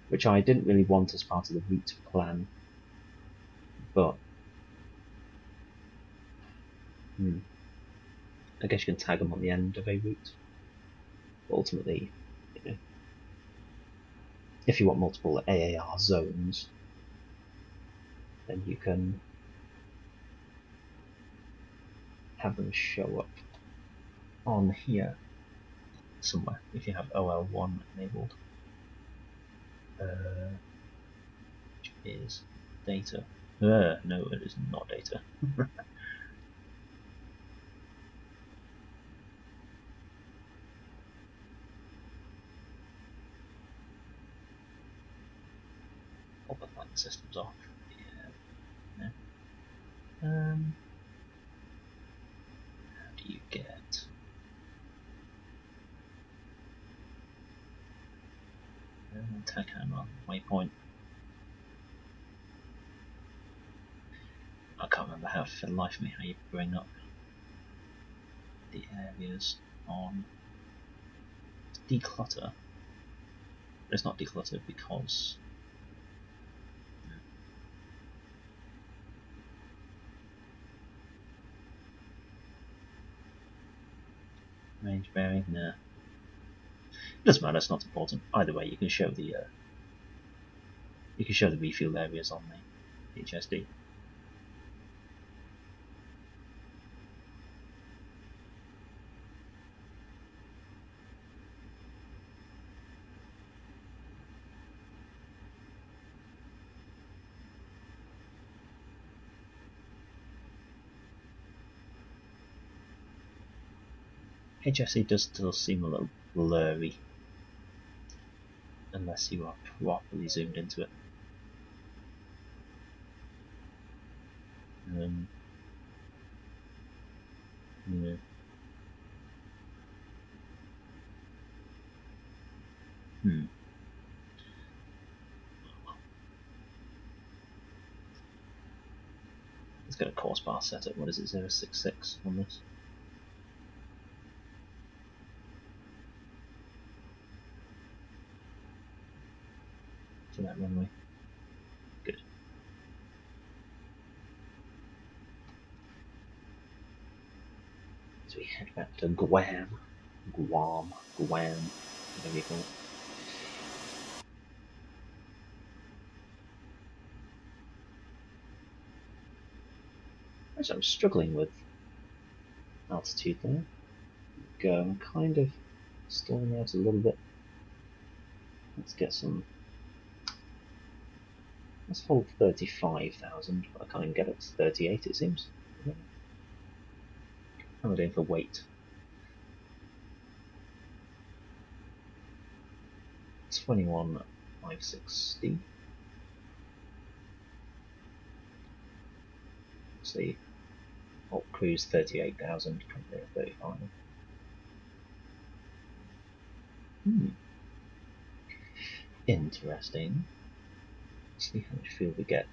which I didn't really want as part of the route plan, but I guess you can tag them on the end of a route. But ultimately, you know, if you want multiple AAR zones, then you can have them show up on here somewhere if you have OL1 enabled, which is data. No, it is not data. All the flight systems off. Yeah. No. How do you get? Attack hammer waypoint. I can't remember how for the life of me how you bring up the areas on declutter. It's not decluttered because range bearing. Nah, it doesn't matter. It's not important. Either way, you can show the refuel areas on the HSD. HSD does still seem a little blurry unless you are properly zoomed into it. Yeah. Let's get a course bar set up. What is it, 066 on this? To that runway. Good. So we head back to Guam, whatever you call it. Actually, I'm struggling with altitude there. go. I'm kind of stalling out a little bit. Let's get some. Let's hold 35,000. I can't even get it to 38, it seems. How am I doing for weight? 21,560. See, alt cruise 38,000, company at 35. Interesting. Let's see how much fuel we get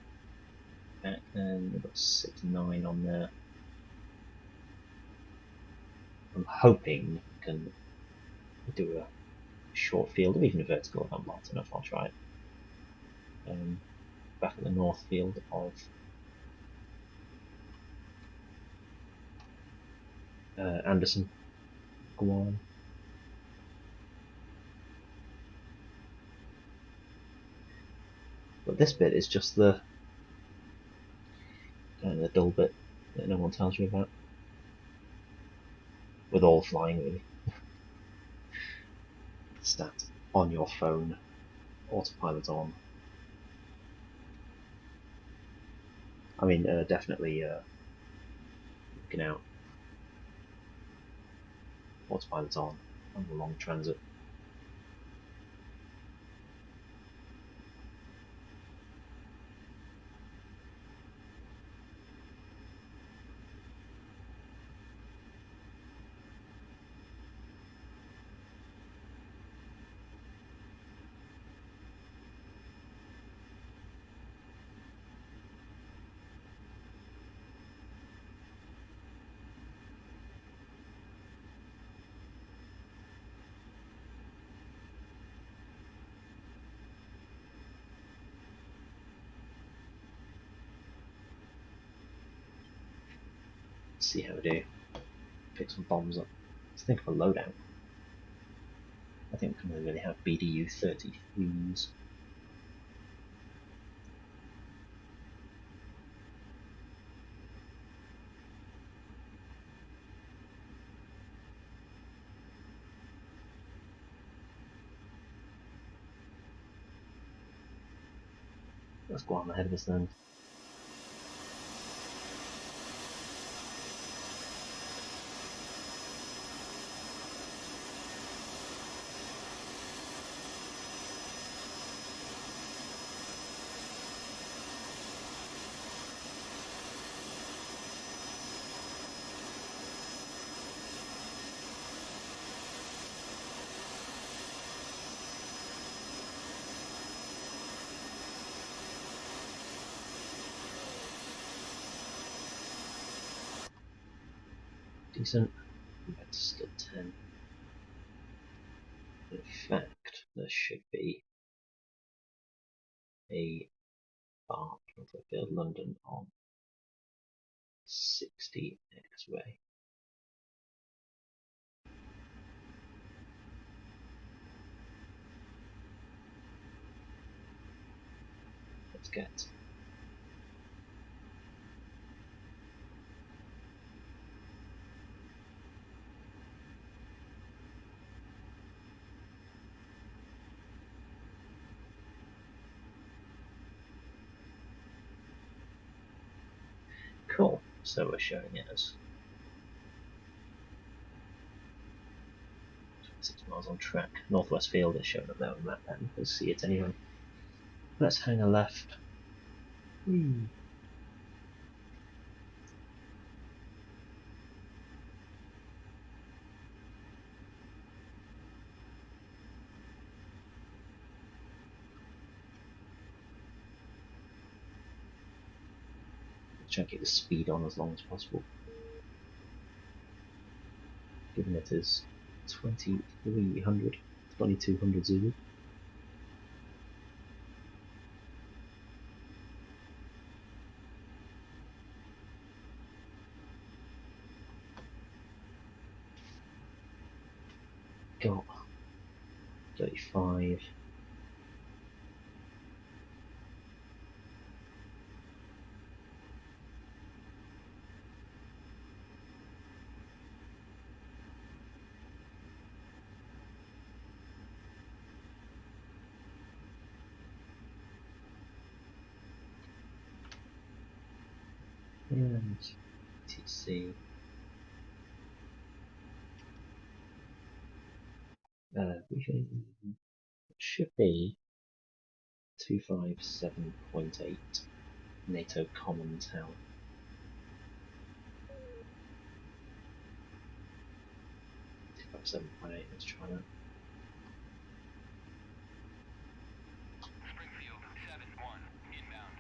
back then. We've got 69 on there. I'm hoping we can do a short field or even a vertical. If I'm light enough, I'll try it. Back at the north field of Anderson, Guam. But this bit is just the dull bit that no one tells you about. With all flying, really. Stat on your phone, autopilot on. I mean, definitely looking out. Autopilot on the long transit. See how we do. Pick some bombs up. Let's think of a loadout. I think we can only really have BDU 33s. Let's go on ahead of us then. Decent. That's still 10. In fact, there should be a bar transfer field London on 60 X-ray. Let's get cool. So we're showing it as 6 miles on track. Northwest field is shown up there on the map then. You can see it anyway. Let's hang a left. Try and keep the speed on as long as possible. Given it is 2300, 2200 Zulu. Got 35. And TC. It should be 257.8 NATO Common Tower. 257.8, let's try that. Springfield 7-1, inbound.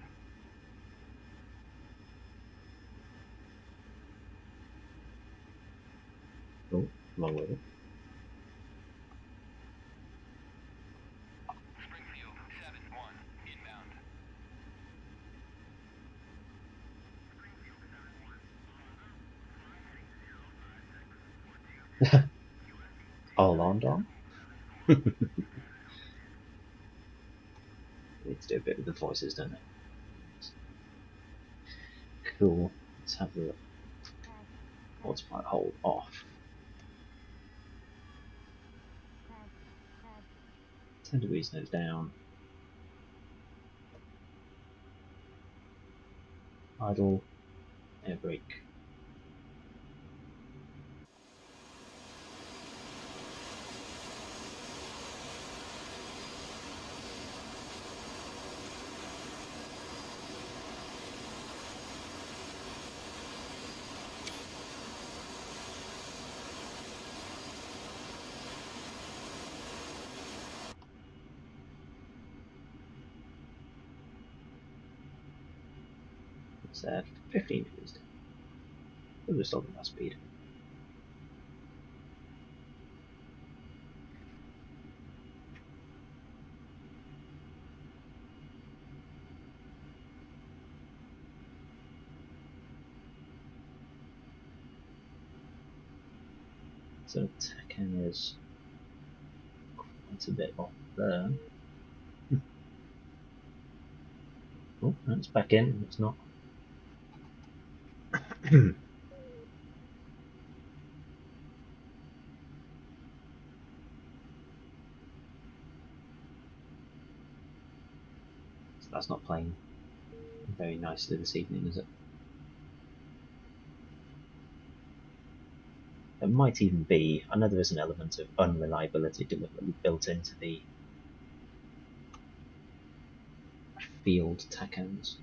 Oh, wrong way. Springfield 7-1, inbound. Oh, London? Need to do a bit with the voices, don't they? Cool. Let's have a look. Autopilot hold off. 10 degrees nose down. Idle. Air brake. It's at 15 degrees down. We're just on that speed. So Tekken is quite a bit off there. Oh, that's back in. It's not. So that's not playing very nicely this evening, is it? It might even be. I know there is an element of unreliability deliberately built into the field Tekkens.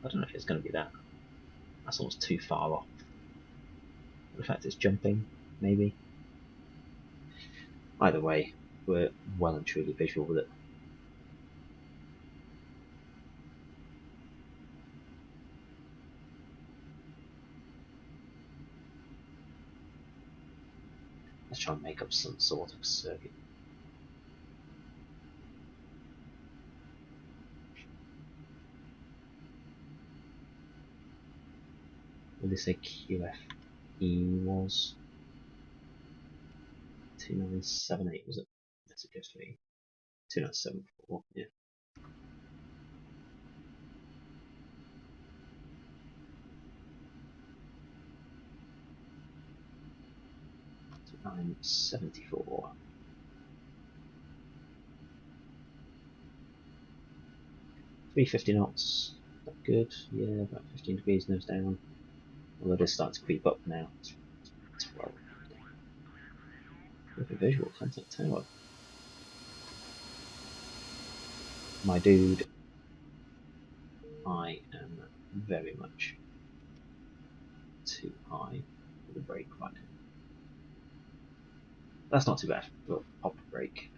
I don't know if it's going to be that. That's almost too far off. The fact it's jumping, maybe. Either way, we're well and truly visual with it. Let's try and make up some sort of circuit. What did they say QFE was? 2978, was it? That's a QFE. 2974, yeah. $974. 350 knots. That good? Yeah, about 15 degrees nose down. Although it is starting to creep up now. It's 12. Look at visual contact tower. My dude, I am very much too high for the brake right now. That's not too bad. We'll pop the brake.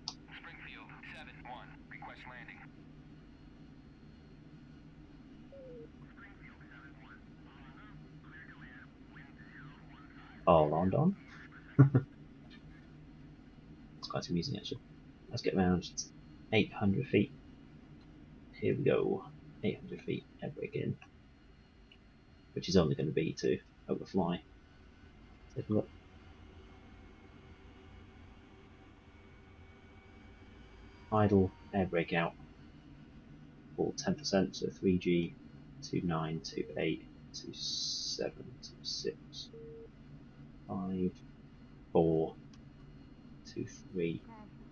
Springfield 7-1, request landing. Oh, London. It's quite amusing actually. Let's get around 800 feet. Here we go. 800 feet, air brake in. Which is only going to be to overfly. Take a look. Idle, air brake out. Full 10%, so 3G, 29, 28, 27, 26, 5, 4, 2, 3,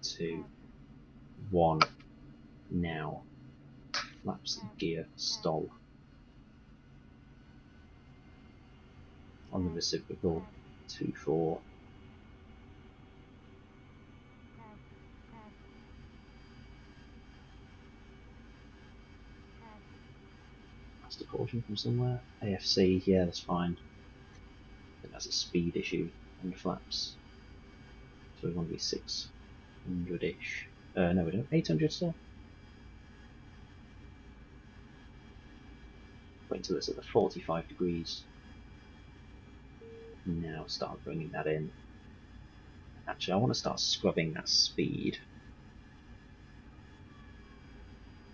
2, 1. Now. Flaps, gear, stall. On the reciprocal, 2, 4. Master caution from somewhere. AFC, yeah, that's fine. I think that's a speed issue on the flaps. So we want to be 600-ish. No, we don't. 800 still. Wait until it's at the 45 degrees. Now start bringing that in. Actually, I want to start scrubbing that speed.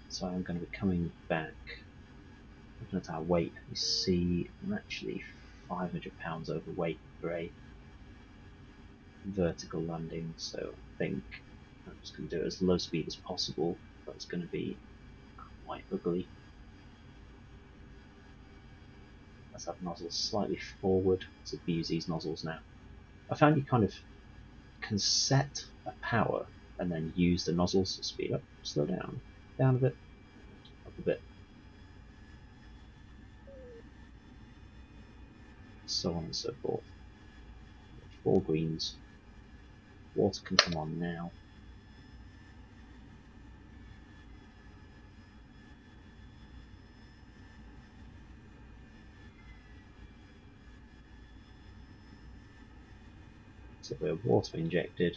So I'm going to be coming back. Looking at our weight, you see I'm actually 500 pounds overweight for a vertical landing, so I think I'm just going to do it as low speed as possible, but it's going to be quite ugly. Let's have nozzles slightly forward. Let's abuse these nozzles now. I found you kind of can set a power and then use the nozzles to speed up, slow down, down a bit, up a bit, so on and so forth. 4 greens. Water can come on now. So we're water injected.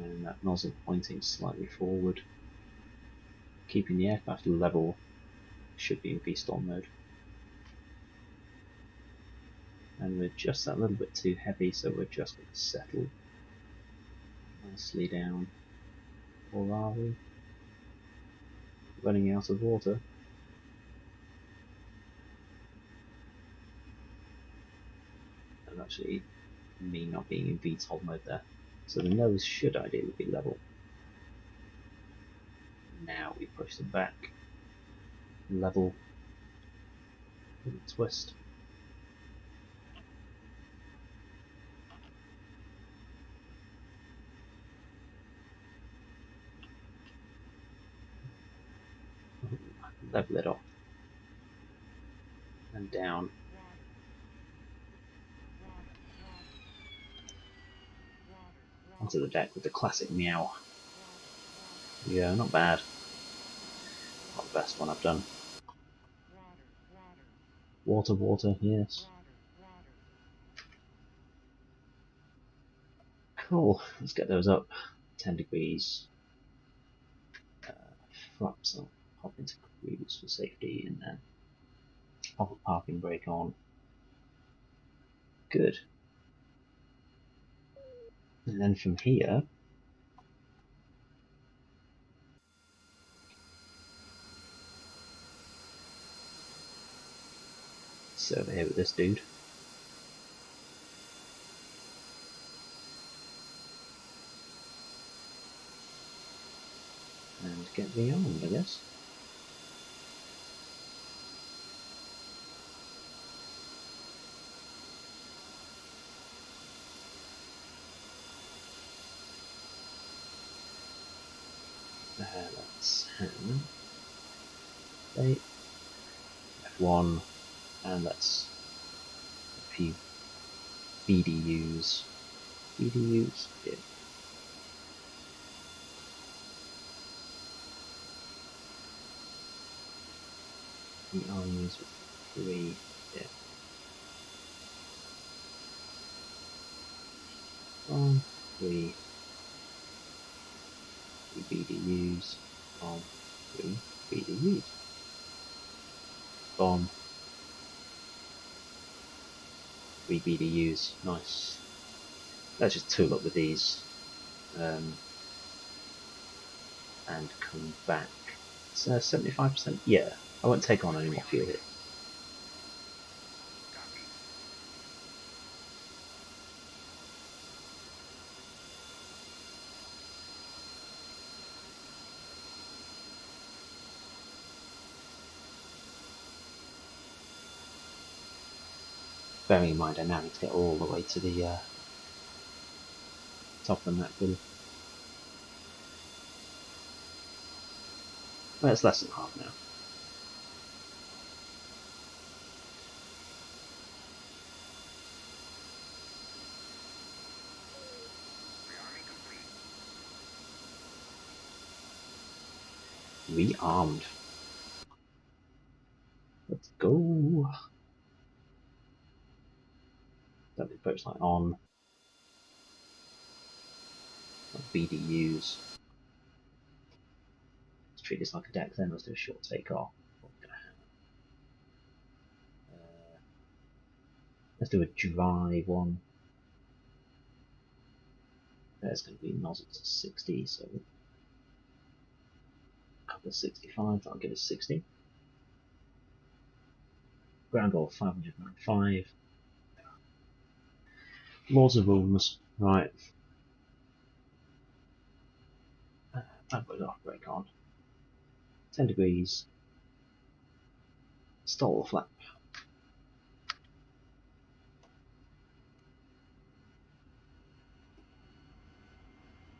And that nozzle pointing slightly forward. Keeping the aircraft level, should be in V-stall mode. And we're just that little bit too heavy, so we're just going to settle nicely down. Or are we? Running out of water. And actually, me not being in VTOL mode there. So the nose should ideally be level. Now we push them back. Level. Little twist. Level it off. And down. Onto the deck with the classic meow. Yeah, not bad. Not the best one I've done. Water, water, yes. Cool, let's get those up. 10 degrees. Flaps, I'll hop into cruise for safety and then pop a parking brake on. Good. And then from here, sit over here with this dude. And get me armed, I guess. Let's have F1, and let's a few BDUs. BDUs? Yeah. The armies with 3, yeah. 1, 3, BDUs, bomb, 3 BDUs. Bomb, 3 BDUs, nice. Let's just tool up with these and come back. It's 75%, yeah. I won't take on any more fuel here. Bearing in mind I now need to get all the way to the top of the map with. Well, it's less than half now. Rearmed. Let's go. Don't be approach line on. BDUs. Let's treat this like a deck then. Let's do a short takeoff. What we're gonna have. Let's do a dry one. There's going to be nozzle to 60, so a couple of 65, that'll give us 60. Ground ball 595. Laws of rooms, right. I've got it off, brake on. 10 degrees. Stall flap.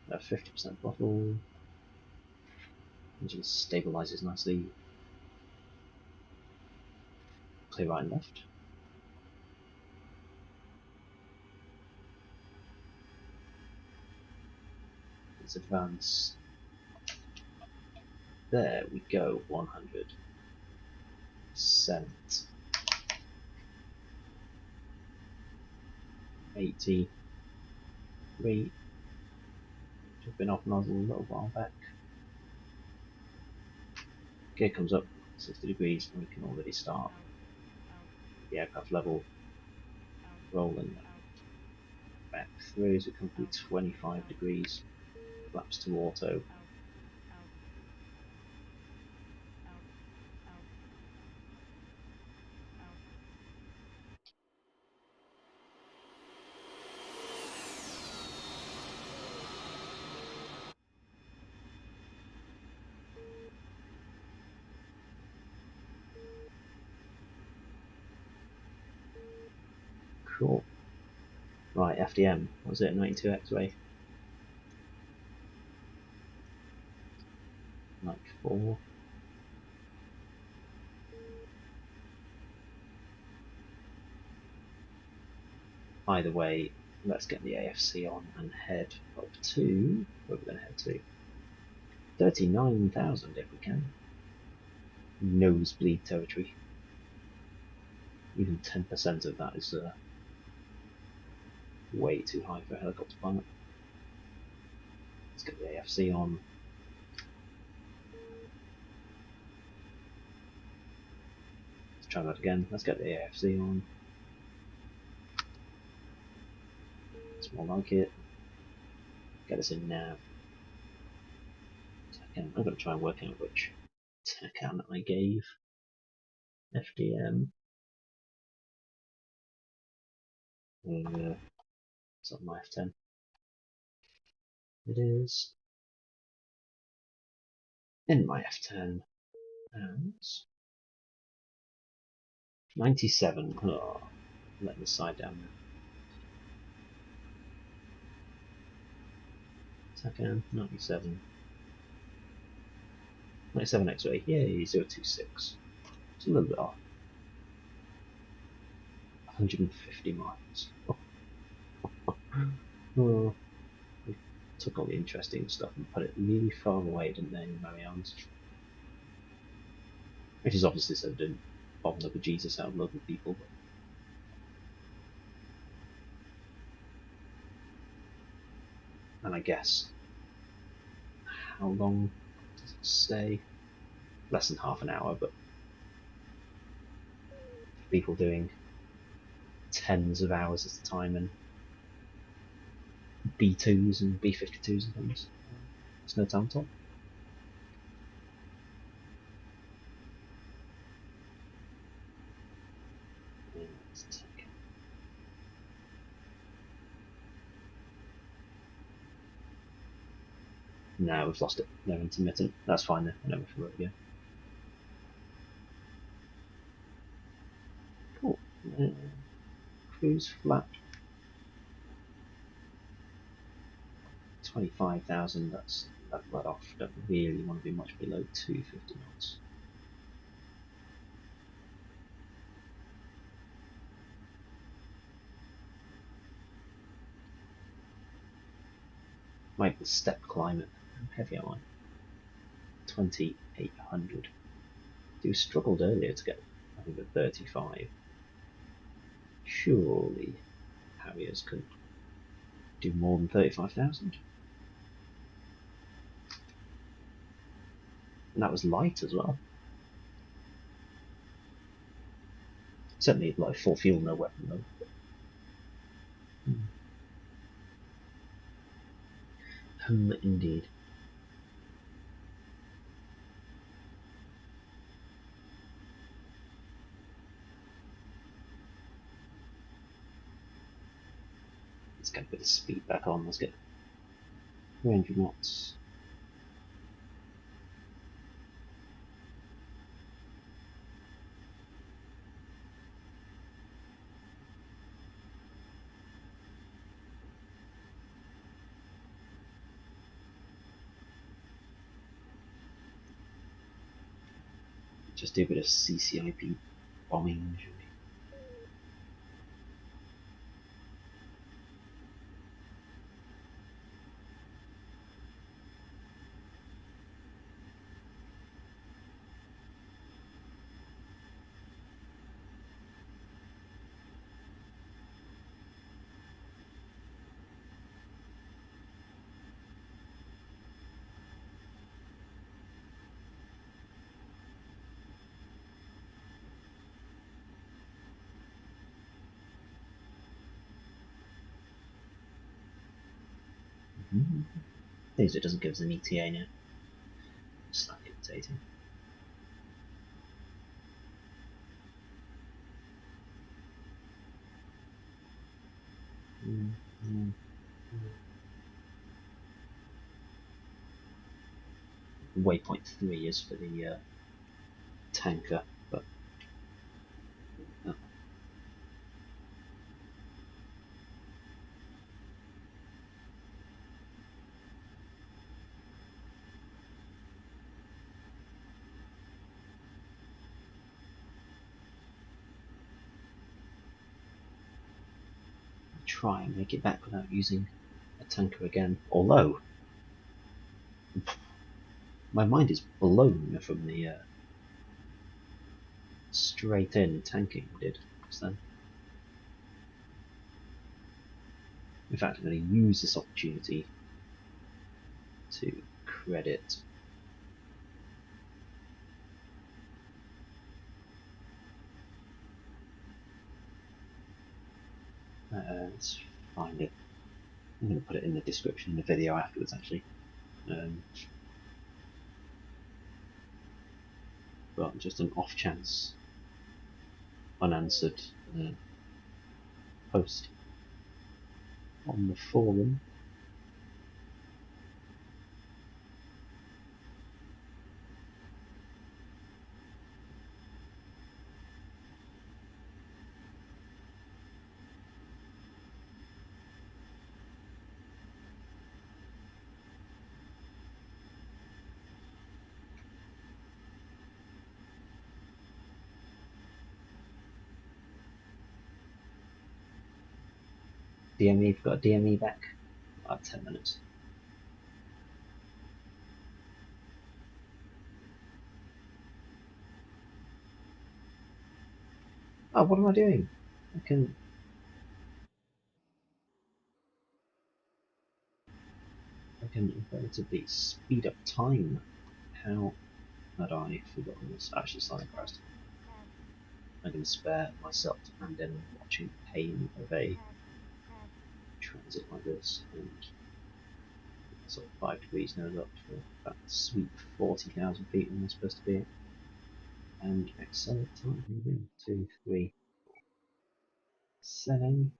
50% throttle. Engine stabilizes nicely. Clear right and left. Let's advance. There we go, 100%. 83. Just been off nozzle a little while back. Gear comes up 60 degrees and we can already start the aircraft level rolling back through, so it comes through 25 degrees, flaps to auto. Cool. Right, FDM, what was it, 92 X-ray? 94. Either way, let's get the AFC on and head up to, where we're going to head to, 39,000 if we can. Nosebleed territory. Even 10% of that is way too high for a helicopter pilot. Let's get the AFC on. Let's try that again. Let's get the AFC on. It's more like it. Get us in nav. I'm going to try and work out which TACAN I gave. FDM. It's on my F10. It is in my F10 and 97. Oh, letting the side down there. TACAN 97. 97 X-ray. Yay, 026. It's a little bit off. 150 miles. Oh, we took all the interesting stuff and put it really far away, didn't they, in Mariana Islands? Which is obviously so they didn't bomb the bejesus out of local people. And I guess, how long does it stay? Less than half an hour, but people doing tens of hours at a time in B2s and B-52s and things. There's no time at all. No, we've lost it. They're intermittent. That's fine then. I know we can work again. Cool. cruise flat. 25,000, that's let off. Don't really want to be much below 250 knots. Might be step climate. How heavy am I? 2,800. You struggled earlier to get, I think, at 35. Surely Harriers can do more than 35,000. And that was light as well. Certainly like full fuel, no weapon though. Indeed. Let's get a bit of speed back on. Let's get 300 knots. Just do a bit of CCIP bombing, should we? At least it doesn't give us an ETA now. Slack irritating. Waypoint 3 is for the tanker, but try and make it back without using a tanker again. Although my mind is blown from the straight in tanking we did just then. In fact, I'm going to use this opportunity to credit let's find it. I'm going to put it in the description in the video afterwards, actually. But just an off chance unanswered post on the forum. DME, we've got a DME back. About 10 minutes. Oh, what am I doing? I can relatively speed up time. How had I forgotten this? Actually, Silent Crest. I'm going to spare myself and then watching the pain of a transit like this, and sort of 5 degrees nose up for that sweet 40,000 feet when we're supposed to be at. And accelerate time. Here we go. 2, 3, 7.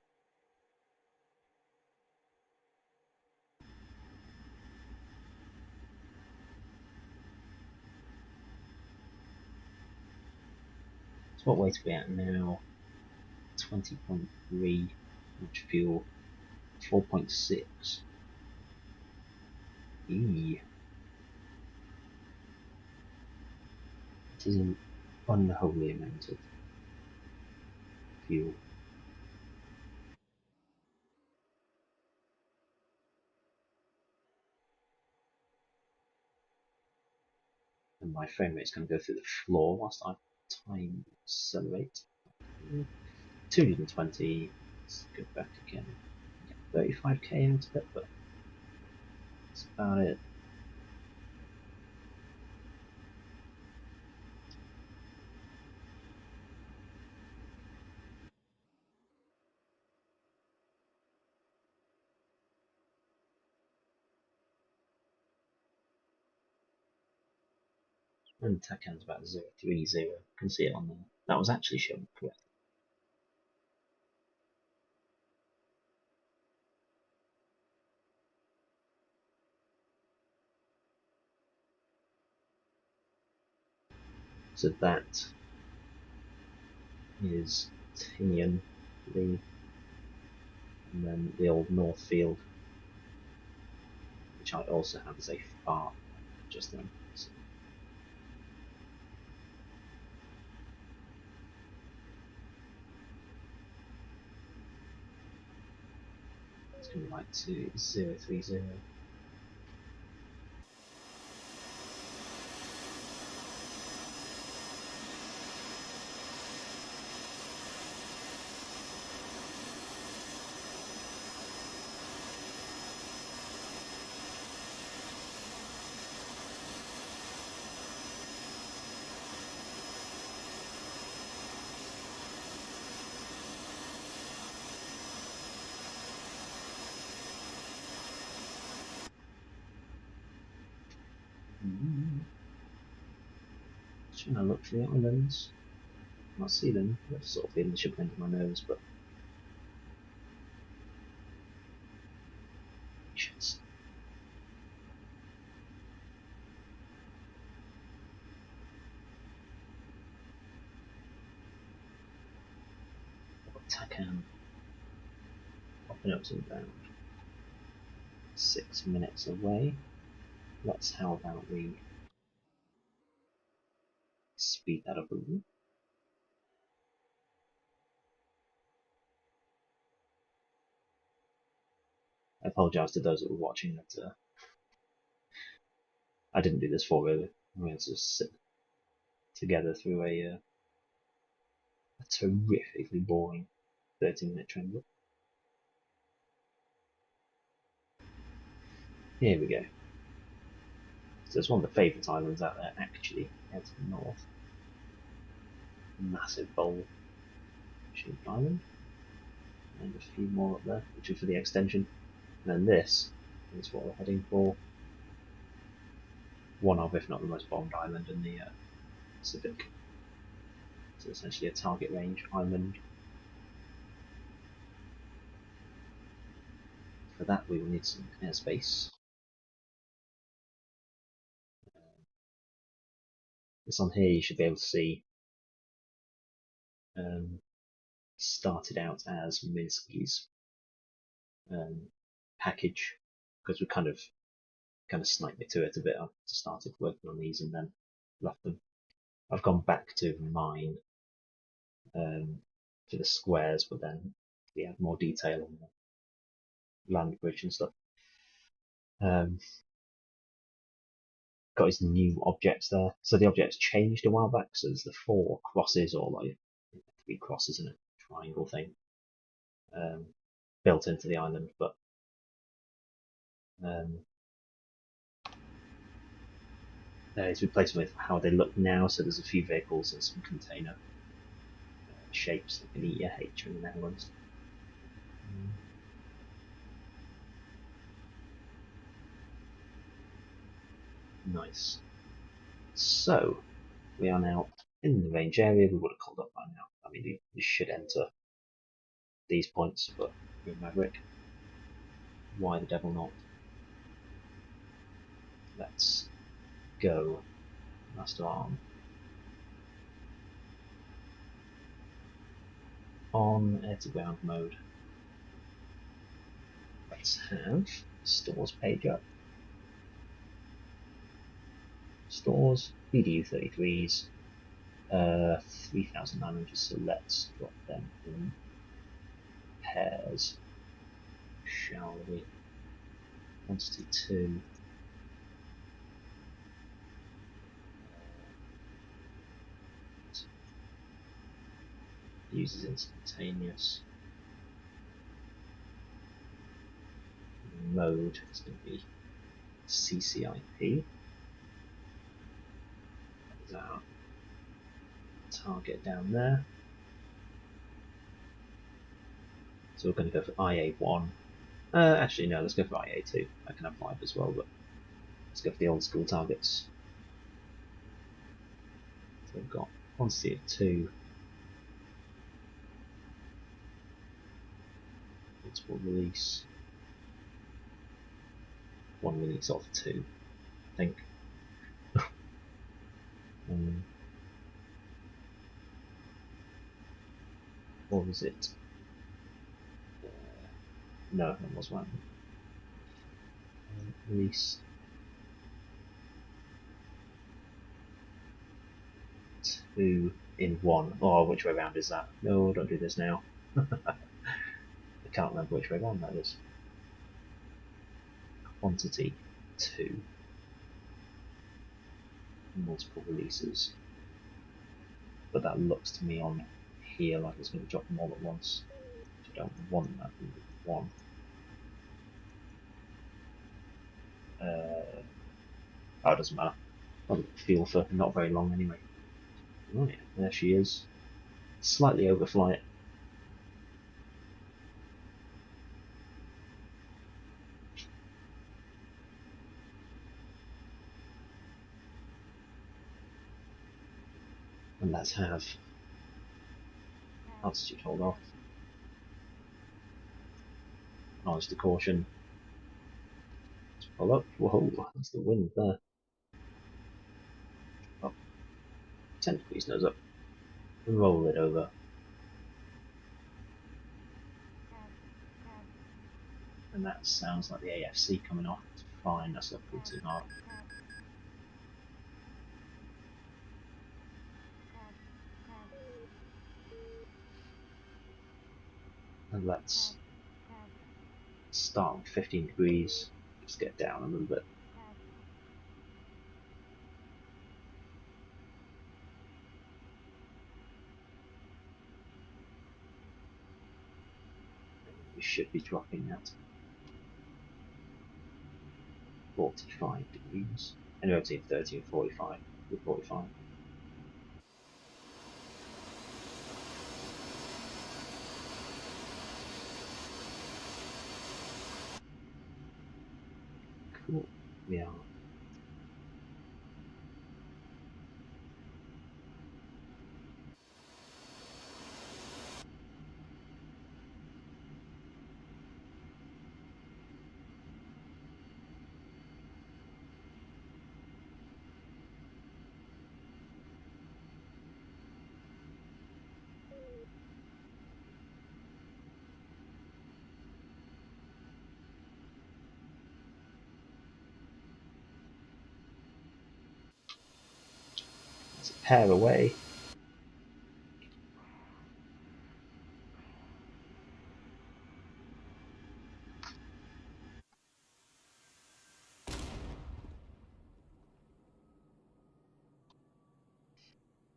So what weight are we at now? 20.3, much fuel, 4.6. Eee. It is an unholy amount of fuel. And my frame rate is going to go through the floor whilst I time accelerate. 220. Let's go back again. 35k out of it, but that's about it. And Takan's about 0.30. You can see it on there. That was actually shown correctly. So that is Tinian Lee, and then the old North Field, which I also have as a far just then. So it's going to be like 030. Trying to look for the islands. I see them. I sort of feeling they should be under my nose, but patience. Takan popping up to about 6 minutes away. How about we speed that up a little. I apologise to those that were watching that I didn't do this for really. We had to sit together through a terrifically boring 30-minute train trip. Here we go. So it's one of the favourite islands out there, actually, out to the north. Massive bowl shaped island. And a few more up there, which are for the extension. And then this is what we're heading for. One of, if not the most bombed island in the Pacific. So essentially a target range island. For that we will need some airspace. This on here you should be able to see started out as Minsky's package, because we kind of sniped me to it a bit. I started working on these and then left them. I've gone back to mine for the squares, but then we have more detail on the land bridge and stuff. Got his new objects there. So the objects changed a while back. So there's the 4 crosses, or like 3 crosses in a triangle thing, built into the island, but it's replaced with how they look now. So there's a few vehicles and some container shapes like an EH in the Netherlands. Nice. So we are now in the range area. We would have called up by now. I mean, you should enter these points, but you're Maverick. Why the devil not? Let's go. Master arm. on air to ground mode. Let's have stores page up. Stores, BDU-33s, 3,900, so let's drop them in pairs, shall we? Quantity 2. Uses instantaneous. Mode is going to be CCIP. There's our target down there. So we're going to go for IA1. Actually, no, let's go for IA2. I can have 5 as well, but let's go for the old school targets. So we've got quantity of 2. Multiple release. 1 release off 2, I think. Or was it? No, that was one. Release 2 in 1. Oh, which way round is that? No, don't do this now. I can't remember which way round that is. Quantity 2. Multiple releases. But that looks to me on here like it's going to drop them all at once. I don't want that. 1. Oh, it doesn't matter. I'll feel for not very long anyway. Right, there she is. Slightly overfly it. And let's have altitude hold off. Acknowledge the caution. Let's pull up. Whoa, that's the wind there. Up 10 degrees nose up. And roll it over. And that sounds like the AFC coming off. It's fine, that's not pulled too hard. And let's start with 15 degrees. Just get down a little bit. We should be dropping at 45 degrees. Anywhere between 30 and 45. With 45. Cool. We are. Let's pair away.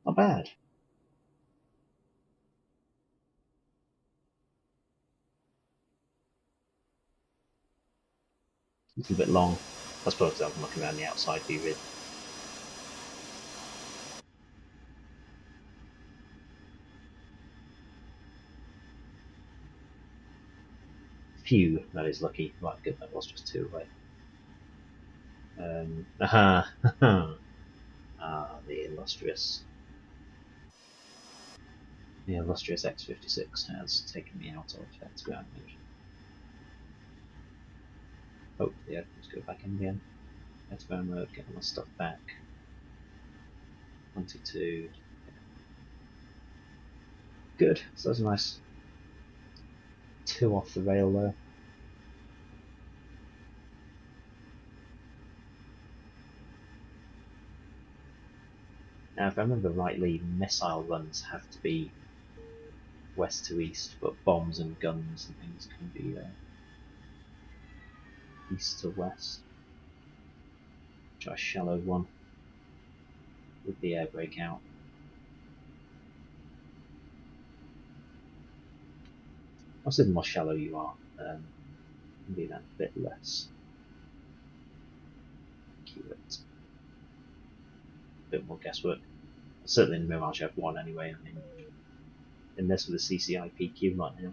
Not bad. A little bit long. I suppose I'm looking around the outside view with. Phew, that is lucky. Right, good, that was just 2 away. The illustrious X56 has taken me out of X ground mode. Oh, yeah, let's go back in again. X ground mode, get all my stuff back. 22. Good. So that's a nice 2 off the rail there. Now, if I remember rightly, missile runs have to be west to east, but bombs and guns and things can be east to west. Try a shallow one with the air brake out. Also, the more shallow you are, can be that bit less accurate. A bit more guesswork. Certainly in Mirage F1 anyway. I mean, in this with the CCIP cube right now,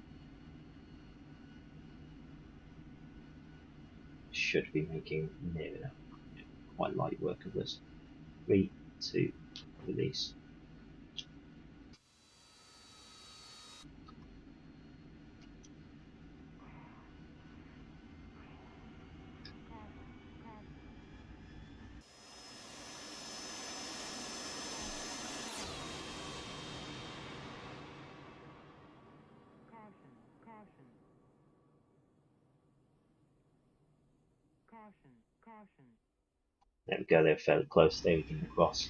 should be making near enough. Quite light work of this. 3, 2, release. Caution. There we go, they're fairly close, there we can cross.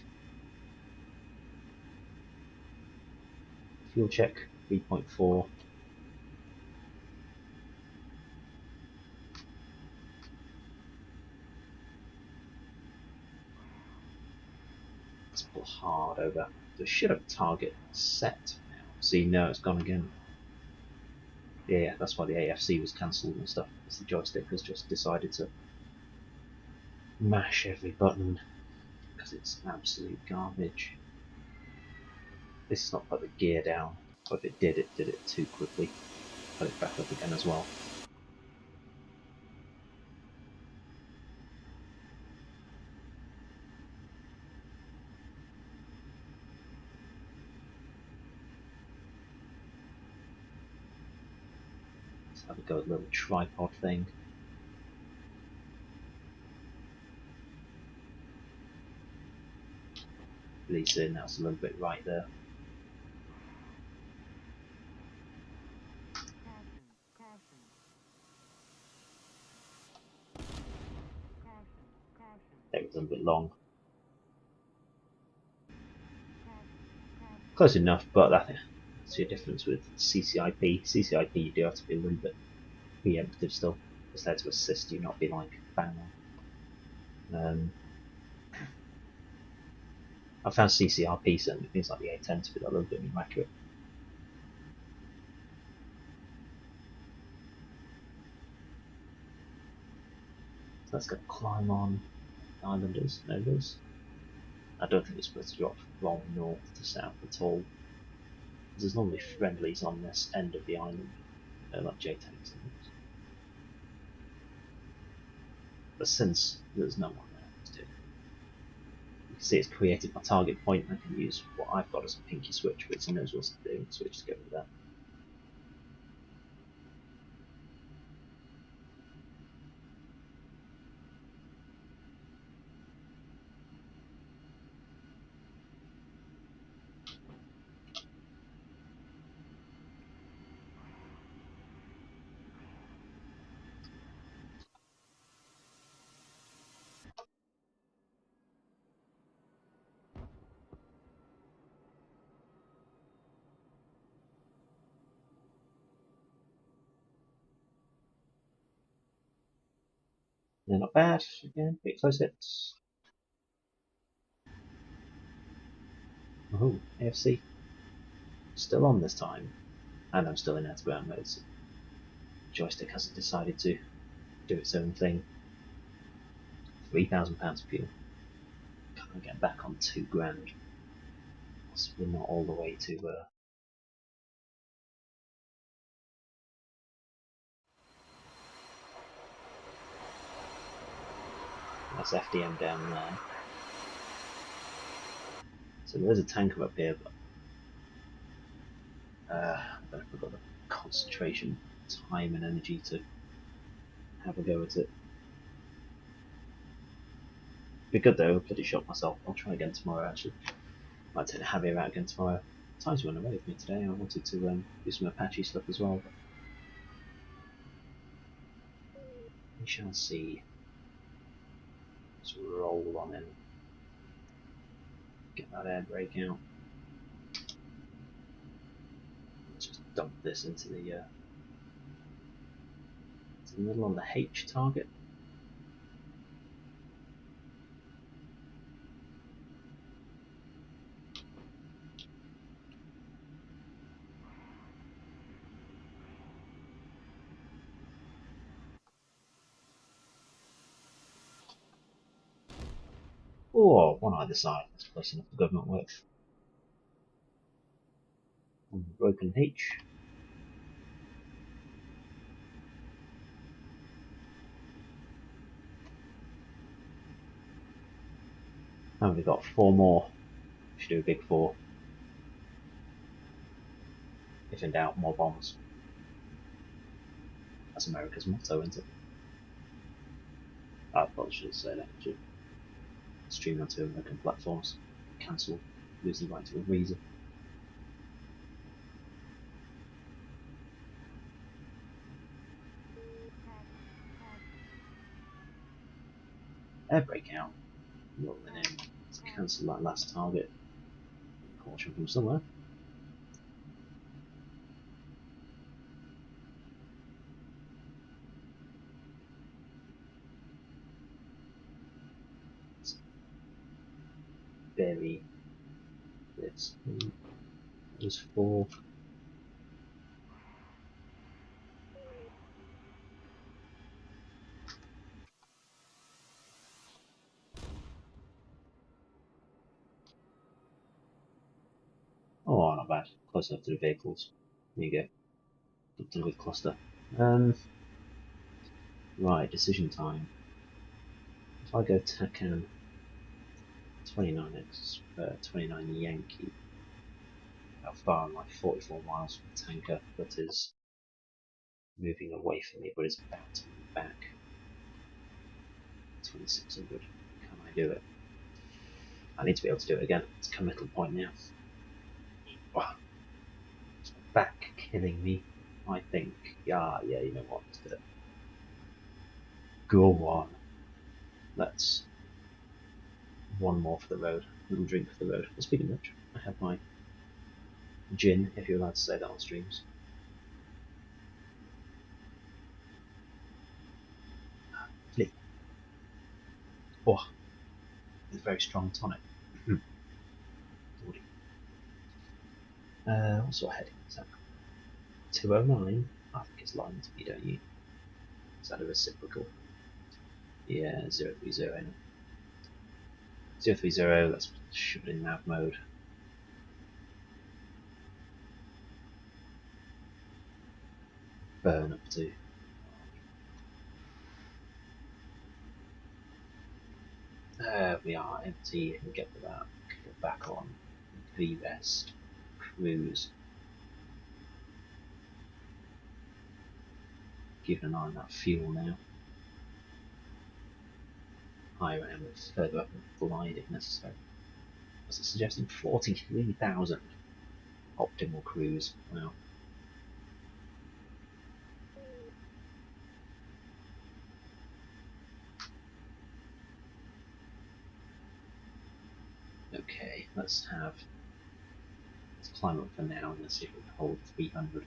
Fuel check, 3.4. Let's pull hard over. There should have target set now, so you know it's gone again. Yeah, that's why the AFC was cancelled and stuff, because the joystick has just decided to mash every button, because it's absolute garbage. This is not put the gear down, but if it did it too quickly. Put it back up again as well. Let's have a go at the little tripod thing. Release in, that's a little bit right there. That was a little bit long. Close enough, but that's your difference with CCIP. CCIP you do have to be a little bit preemptive still. It's there to assist you, not be like bang on. I found CCRP certainly things like the A10 to be a little bit more accurate. So let's go climb on Islanders, Novas. I don't think we're supposed to drop from north to south at all. There's normally friendlies on this end of the island, like J-tanks and things. But since there's no one there, let's do it. You can see it's created my target point. I can use what I've got as a pinky switch, but it knows what to do. Switch to go with that. They're not bad. Again, bit close hits. Oh, AFC. Still on this time. And I'm still in out-of-ground mode, so the joystick hasn't decided to do its own thing. £3,000 fuel. Can't get back on £2,000. Possibly not all the way to that's FDM down there. So there's a tanker up here, but I don't know if I've got the concentration, time and energy to have a go at it. Be good though, I've bloody shot myself. I'll try again tomorrow actually. Might take the Harrier out again tomorrow. Time's running away with me today. I wanted to do some Apache stuff as well, but we shall see. Let's roll on in. Get that air brake out. Let's just dump this into the middle on the H target. Or one either side. That's close enough for government work. On the broken H. And we've got 4 more. We should do a big 4. If in doubt, more bombs. That's America's motto, isn't it? I probably should say that. Should stream onto American platforms. Cancel. Lose the right to a reason. Air brake out. Rolling in. Let's cancel that last target. Caution from somewhere. Let's bury this. Those 4. Oh, not bad. Close enough to the vehicles. There you go. Done with cluster. Right, decision time. If I go Takan 29x 29 Yankee, how far am I? 44 miles from the tanker that is moving away from me, but is about to move back. 2600. Can I do it? I need to be able to do it again. It's committal point now. Wow. It's back killing me, I think. Yeah, you know what? Let's do it. Go on. Let's. One more for the road. A little drink for the road. Well, speaking of which, I have my gin, if you're allowed to say that on streams. Flip. Oh, it's a very strong tonic. What sort of heading is that? 209? I think it's lying to me, don't you? Is that a reciprocal? Yeah, 030. 030, let's shove it in nav mode. Burn up to. There we are, empty, and get that. Get back on. V-rest. Cruise. Keep an eye on that fuel now. Higher end, further up and glide if necessary. Was it suggesting 43,000 optimal cruise? Wow. Okay, let's climb up for now and let's see if we can hold 300.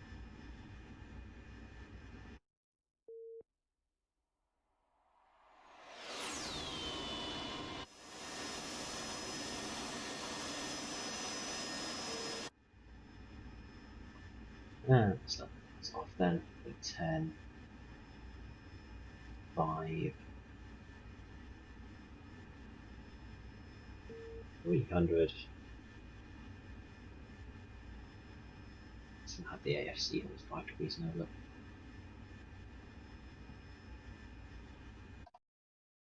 And start this off then. 10, 5, 300. Let's have the AFC hold 5 degrees Nova.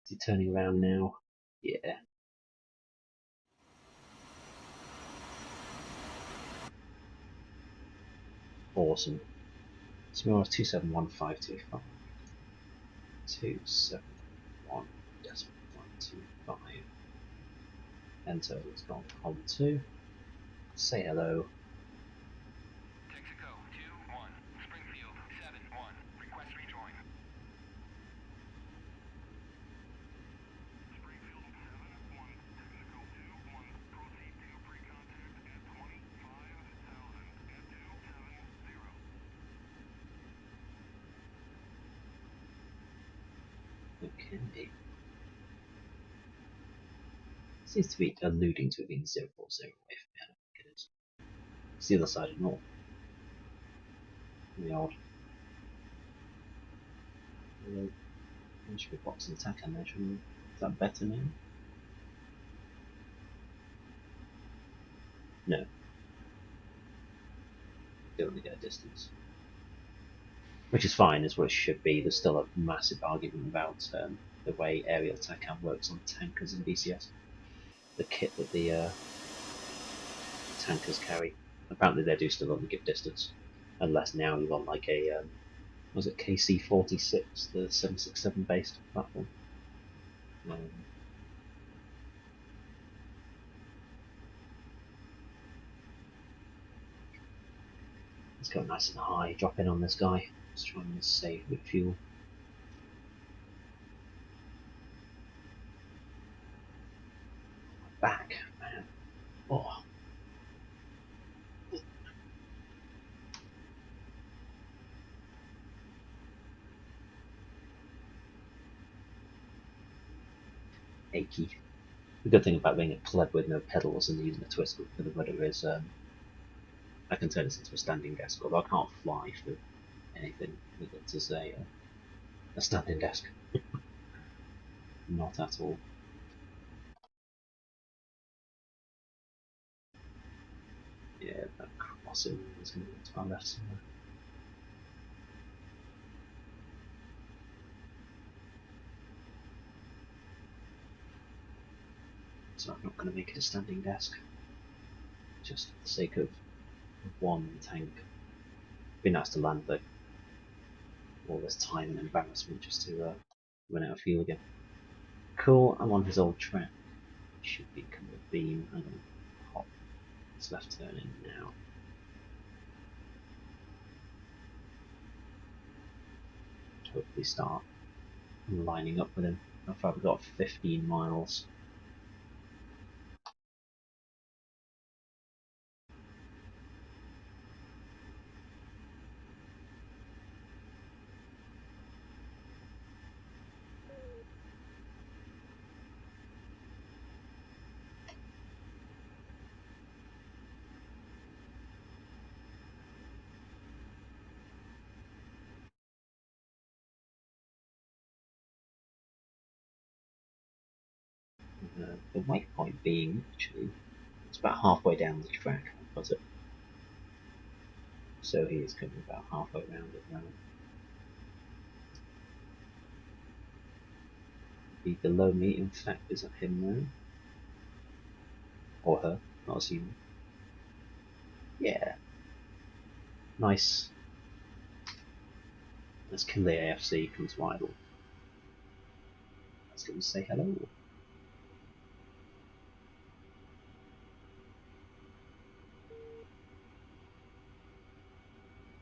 Is he turning around now? Yeah. Awesome. Small 271525. 271.125. Enter, let's go on to COM2. Say hello. can be. Seems to be alluding to it being 040 away from me. I don't think it is. It's the other side of north. Really odd. There should be box and attack in there, shouldn't we? Is that better now? No. Don't really get a distance. Which is fine, is what it should be. There's still a massive argument about the way aerial TACAM works on tankers in DCS. The kit that the tankers carry. Apparently they do still only give distance. Unless now you're on like a, was it KC-46, the 767 based platform? Let's go nice and high, drop in on this guy. Let's try and save with fuel. Back, man. Oh. Achy. The good thing about being a pleb with no pedals and using a twist for the rudder is I can turn this into a standing desk, although I can't fly for anything with it as a standing desk. Not at all. Yeah, that crossing is going to be to our left somewhere. So I'm not going to make it a standing desk, just for the sake of one tank. It'd be nice to land though. All this time and embarrassment just to run out of fuel again. Cool, I'm on his old track. Should become a beam. I'm going to hop this left turn in now. Hopefully start lining up with him. How far have we got? 15 miles. The waypoint being actually, it's about halfway down the track, was it? So he is coming about halfway around it now. Be below me, in fact, is that him there? Or her, not assuming. Yeah. Nice. Let's kill the AFC, come to idle. Let's go and say hello.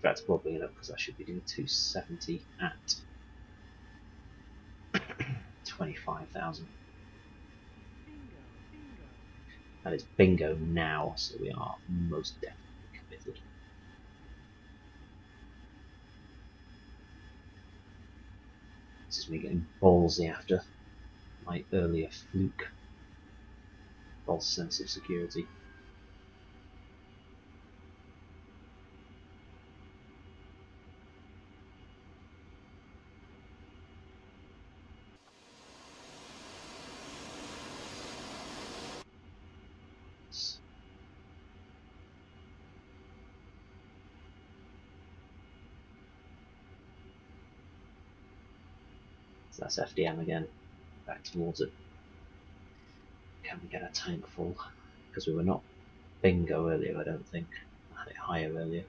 That's probably enough because I should be doing 270 at 25,000. That is bingo now, so we are most definitely committed. This is me getting ballsy after my earlier fluke. False sense of security. So that's FDM again, back towards it. Can we get a tank full? Because we were not bingo earlier, I don't think. I had it higher earlier.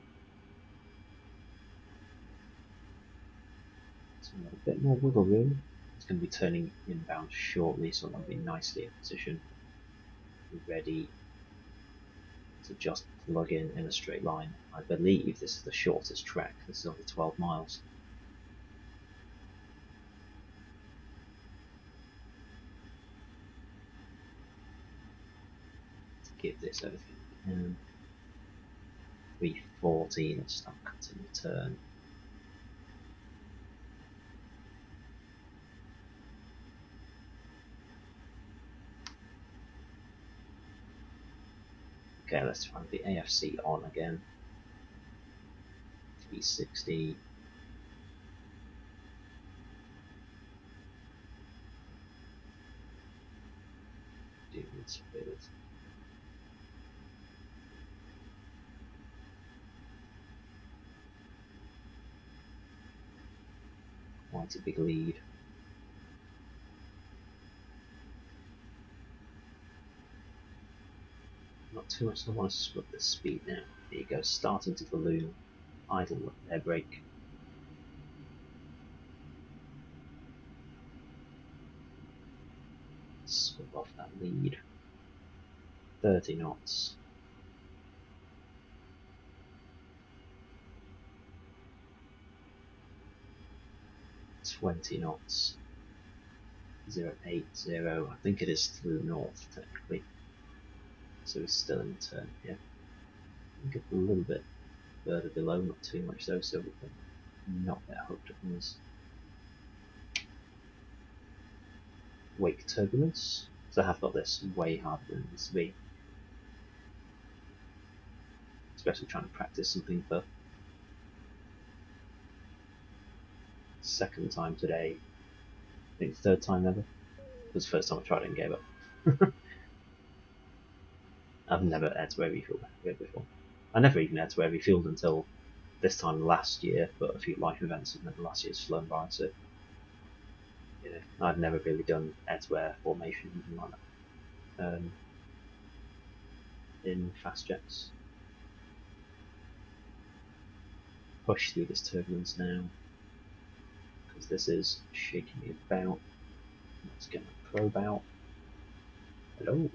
So we have a bit more wiggle room. It's going to be turning inbound shortly, so I'll be nicely in position. Ready to just plug in a straight line. I believe this is the shortest track. This is only 12 miles. Give this everything we can. 340, let's start cutting the turn. Okay, let's try the AFC on again. 360. Do this with quite a big lead. Not too much, I want to scrub the speed now. There you go, starting to balloon. Idle air brake. Scrub off that lead. 30 knots. 20 knots. 080. I think it is through north technically. So he's still in the turn here. Get a little bit further below, not too much though, so we can not get hooked up in this wake turbulence. So I have got this way harder than it needs to be. Especially trying to practice something for second time today. I think third time ever. It was the first time I tried it and gave up. I've never had to refuel here before. I never even had to refuel until this time last year, but a few life events and then last year's flown by, so you know, I've never really done air-to-air formation, anything like that. In fast jets. Push through this turbulence now, because this is shaking me about. Let's get my probe out. Hello.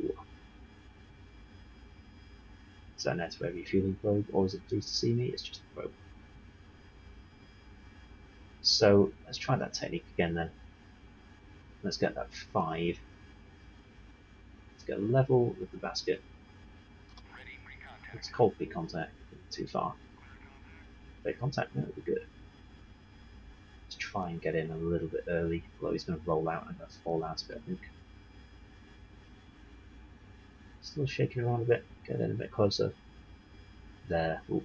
Is that an air-to-air refueling probe, or is it pleased to see me? It's just a probe. So let's try that technique again then. Let's get that 5. Let's get level with the basket. It's cold feet contact, too far. Feet contact, no, it'll be good. Let's try and get in a little bit early, although he's going to roll out and I'm going to fall out of it, I think. Still shaking around a bit, get in a bit closer. There. Ooh.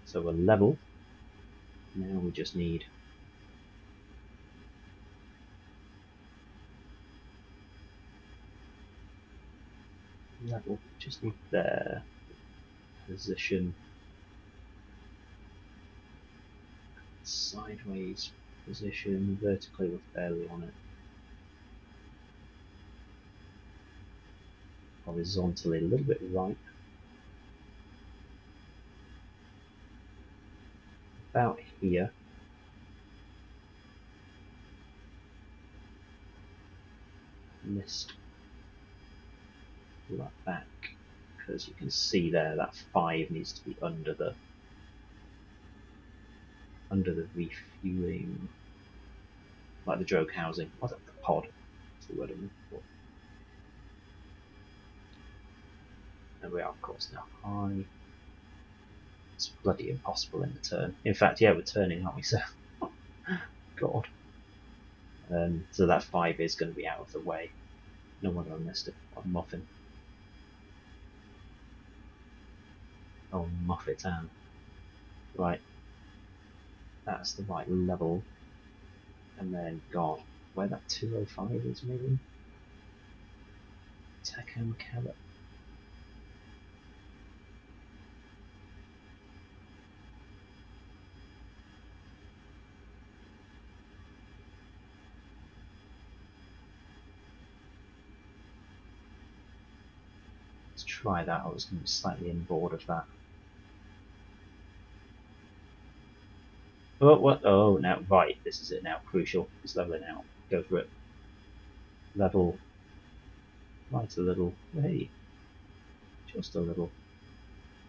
So we're level. Now we just need level, just need their position, sideways position, vertically we're fairly on it, horizontally a little bit right, about here. Missed that back, because you can see there that 5 needs to be under the refueling, like the drogue housing, or the pod, that's the word I'm looking for. And we are of course now high. It's bloody impossible in the turn. In fact, yeah, we're turning, aren't we? So, God. So that 5 is going to be out of the way. No wonder I missed it. A muffin. Oh, Muffet Ann. Right. That's the right level. And then, God, where that 205 is maybe? Tekken Keller. Let's try that. I was going to be slightly inboard of that. Oh, what? Oh, now, right. This is it now. Crucial. It's leveling out. Go for it. Level. Right a little. Hey. Just a little.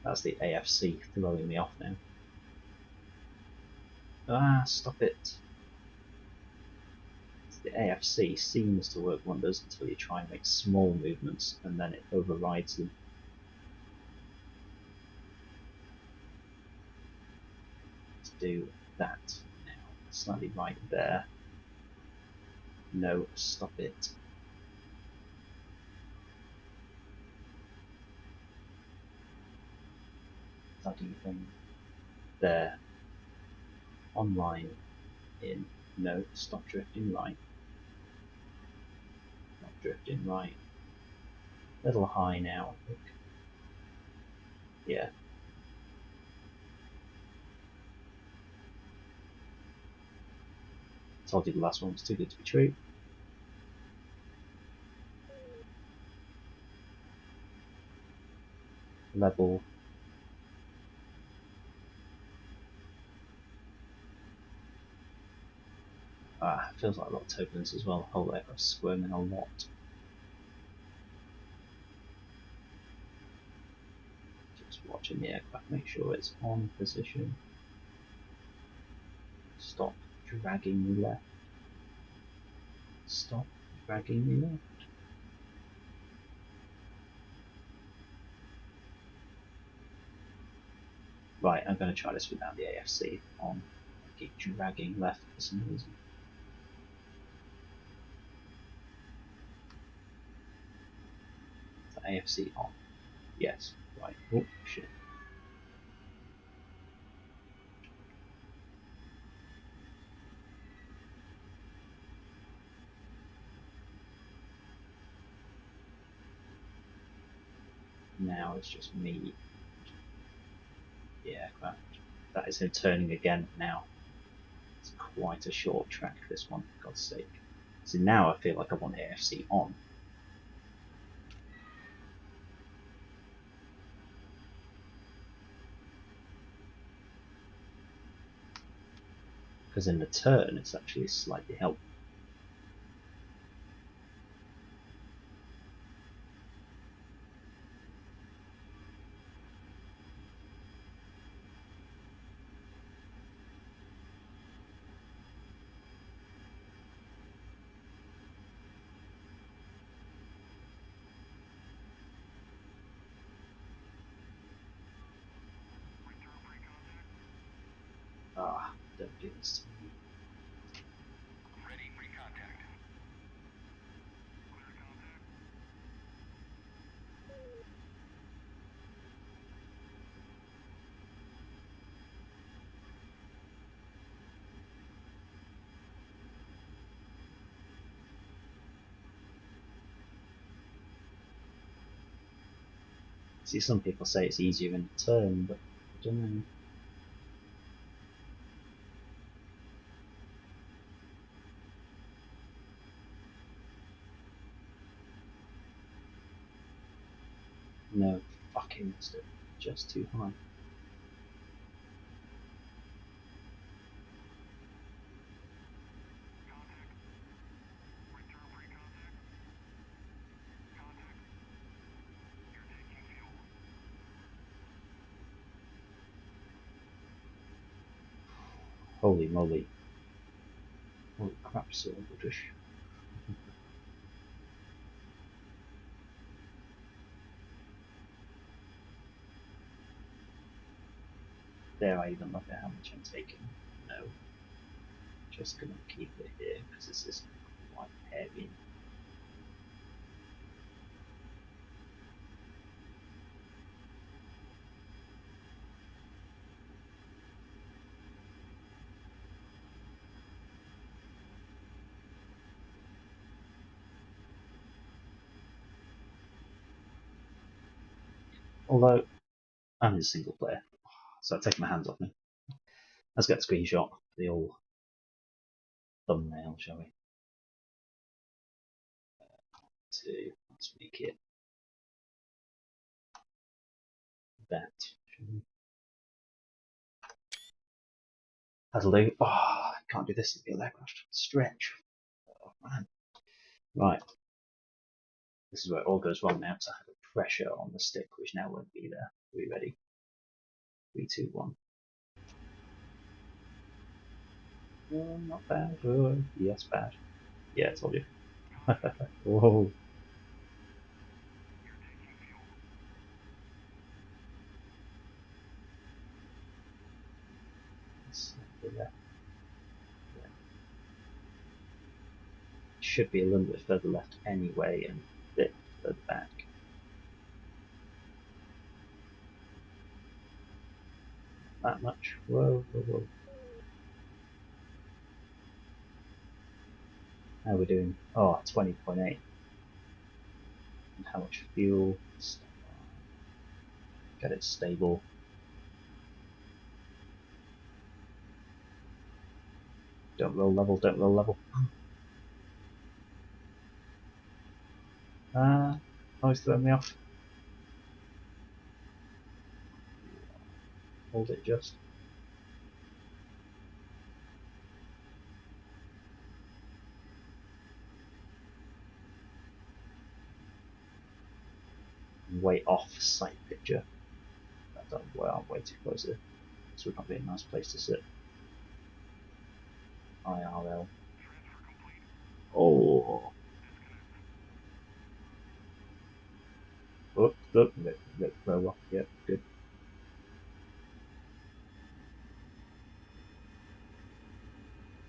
That's the AFC throwing me off now. Ah, stop it. The AFC seems to work wonders until you try and make small movements and then it overrides them. Let's do that now. Slightly right there. No, stop it. bloody thing there. Online in. No, stop drifting right. Not drifting right. A little high now, I think. Yeah. Told you the last one was too good to be true. Level. Feels like a lot of turbulence as well. The whole aircraft's squirming a lot. Just watching the aircraft, make sure it's on position. Stop dragging me left. Stop dragging me left. Right, I'm going to try this without the AFC on. I keep dragging left for some reason. Is the AFC on? Yes. Right. Oh, shit. Now it's just me. The aircraft. That is him turning again now. It's quite a short track, this one, for God's sake. So now I feel like I want AFC on. Because in the turn it's actually slightly helpful. Don't do this to me. Ready for contact. Clear contact. See, some people say it's easier in the turn, but I don't know. No, fucking missed it. Just too high. Contact. Return pre-contact. Contact. You're taking fuel. Holy moly. Holy crap, so British. Dare I even look at how much I'm taking? No. Just gonna keep it here because this is quite heavy. Although I'm a single player, so I take my hands off me. Let's get a screenshot of the old thumbnail, shall we? Let's make it that. That'll do. Oh, I can't do this in field aircraft. Stretch. Oh, man. Right. This is where it all goes wrong now, because I have a pressure on the stick, which now won't be there. Are we ready? 3, 2, 1. Oh, not bad. Oh, yes, bad. Yeah, I told you. Whoa. You're taking fuel. Should be a little bit further left anyway, and a bit further back. that much. Whoa, whoa, whoa. How are we doing? Oh, 20.8. And how much fuel? Get it stable. Don't roll level, don't roll level. Oh, he's throwing me off. Hold it just. Way off sight picture. I'm way too close here. This would not be a nice place to sit. IRL. Oh. Look, roll off. Yep, good.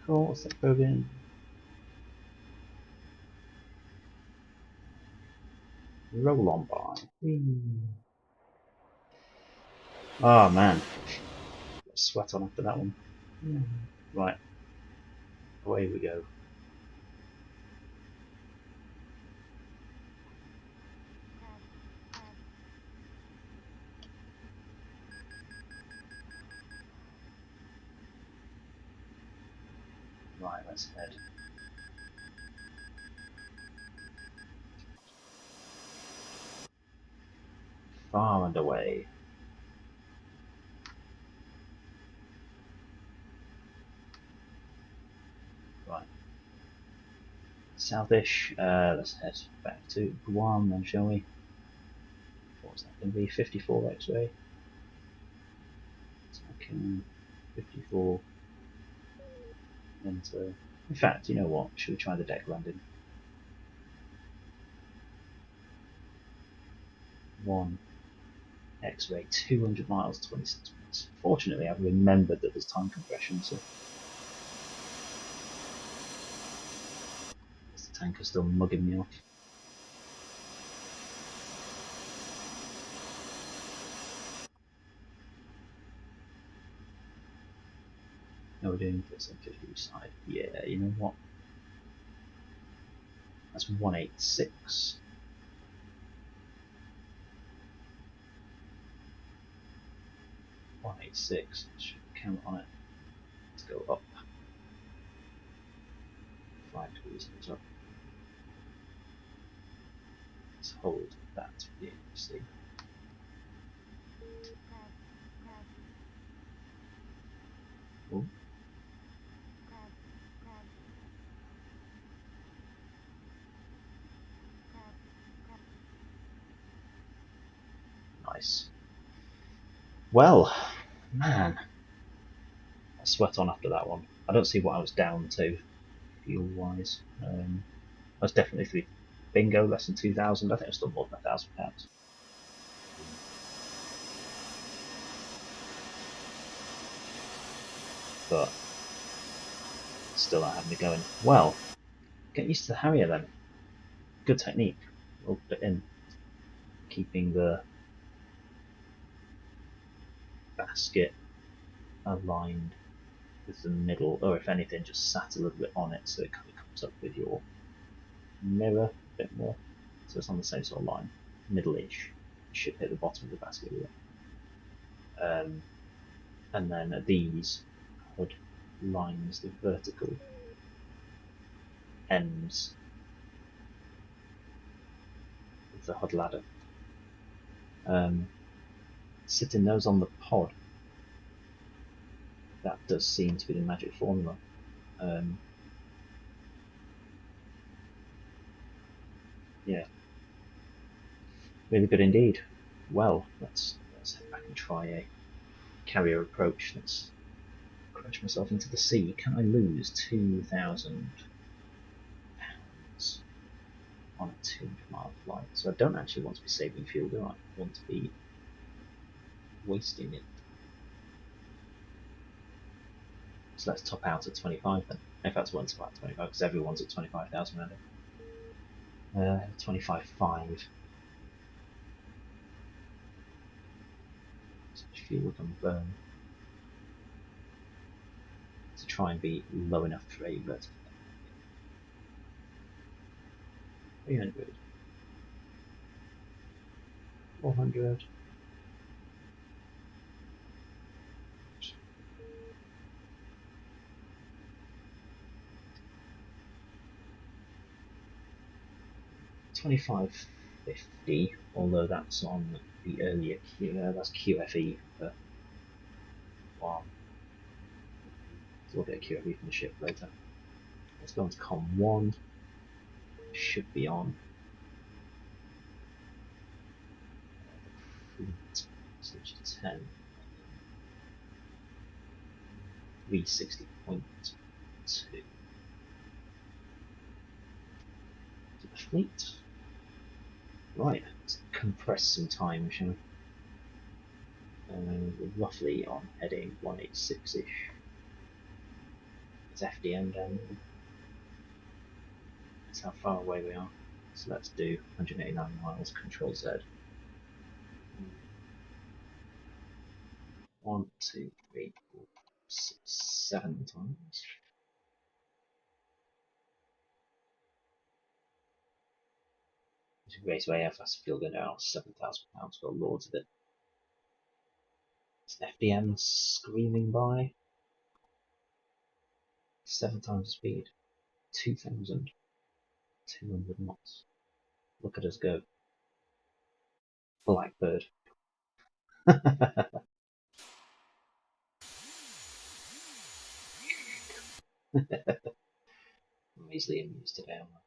Cool, what's that program? Roll on by. Oh man. Got sweat on after that one. Right. Away we go. Right, let's head. Far and away. Right. Southish. Let's head back to Guam then, shall we? What's that going to be? 54 X-ray. Taking 54. Enter. In fact, you know what? Should we try the deck landing? 1 X-ray, 200 miles, 26 minutes. Fortunately, I've remembered that there's time compression, so the tanker's still mugging me off. No, we're doing this on 50 side. Yeah, you know what? That's 186. 186. Should count on it. Let's go up. 5 degrees up. Let's hold that for the see. Oh. Nice. Well, man, I sweat on after that one. I don't see what I was down to, fuel-wise. I was definitely through bingo, less than 2,000. I think I was still more than £1,000. But still not having me going. Well, get used to the Harrier then. Good technique. We'll put it in. Keeping the basket aligned with the middle, or if anything, just sat a little bit on it so it kind of comes up with your mirror a bit more. So it's on the same sort of line, middle-ish. You should hit the bottom of the basket with it. And then these HUD lines, the vertical ends of the HUD ladder. Sitting those on the pod, that does seem to be the magic formula. Yeah, really good indeed. Well, let's head back and try a carrier approach. Let's crash myself into the sea. Can I lose £2,000 on a 200-mile flight? So I don't actually want to be saving fuel, do I? I want to be wasting it. So let's top out at 25 then. In fact, I want to top out at 25 because everyone's at 25,000 around it. 25.5. So much fuel we can burn. try and be low enough trade, but 300, 400. $25.50, although that's on the earlier that's QFE for one. So we'll get QFE from the ship later. Let's go on to COM 1. Should be on. Switch to 10. 360.2. To the fleet. Right, let's compress some time, shall we? We're roughly on heading 186-ish. It's FDM down there. That's how far away we are. So let's do 189 miles, Control Z. 1, 2, 3, 4, 6, 7 times. Raceway Air Fast Fuel going down £7,000 for loads of it. It's FDM screaming by. 7 times the speed. 2,200 knots. Look at us go. Blackbird. I'm easily amused today, aren't I?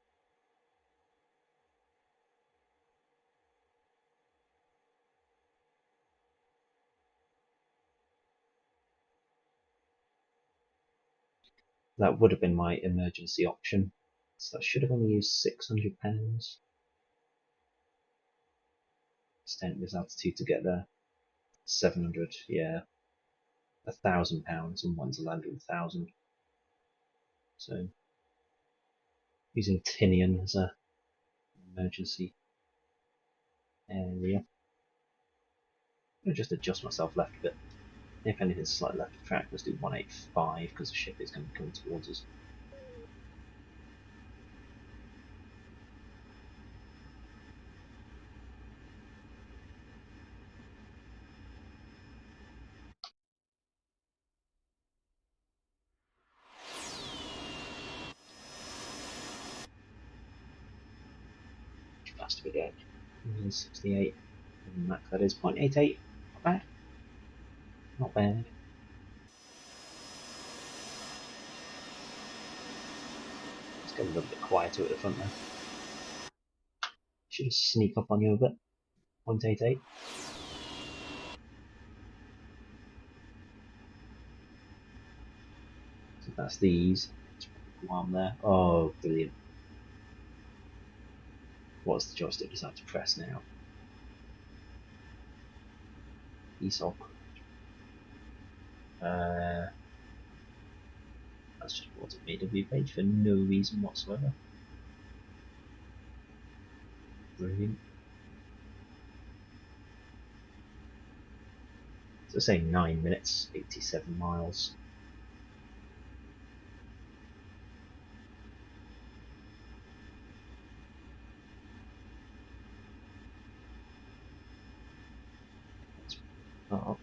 That would have been my emergency option. So I should have only used £600. Staying at this altitude to get there. 700, yeah. £1,000 and one's landed 1,000. So using Tinian as a emergency area. I'll just adjust myself left a bit. If anything's slightly left of track, let's do 185 because the ship is going to be coming towards us. Faster we go. 168. And max that is 0.88. Not bad. Not bad. Let's get a little bit quieter at the front there. Should just sneak up on you a bit. 0.88. So that's these. One there. Oh, brilliant. What's the joystick decide to press now? ESOP. That's just brought up AW page for no reason whatsoever. Brilliant. So saying 9 minutes, 87 miles. That's up.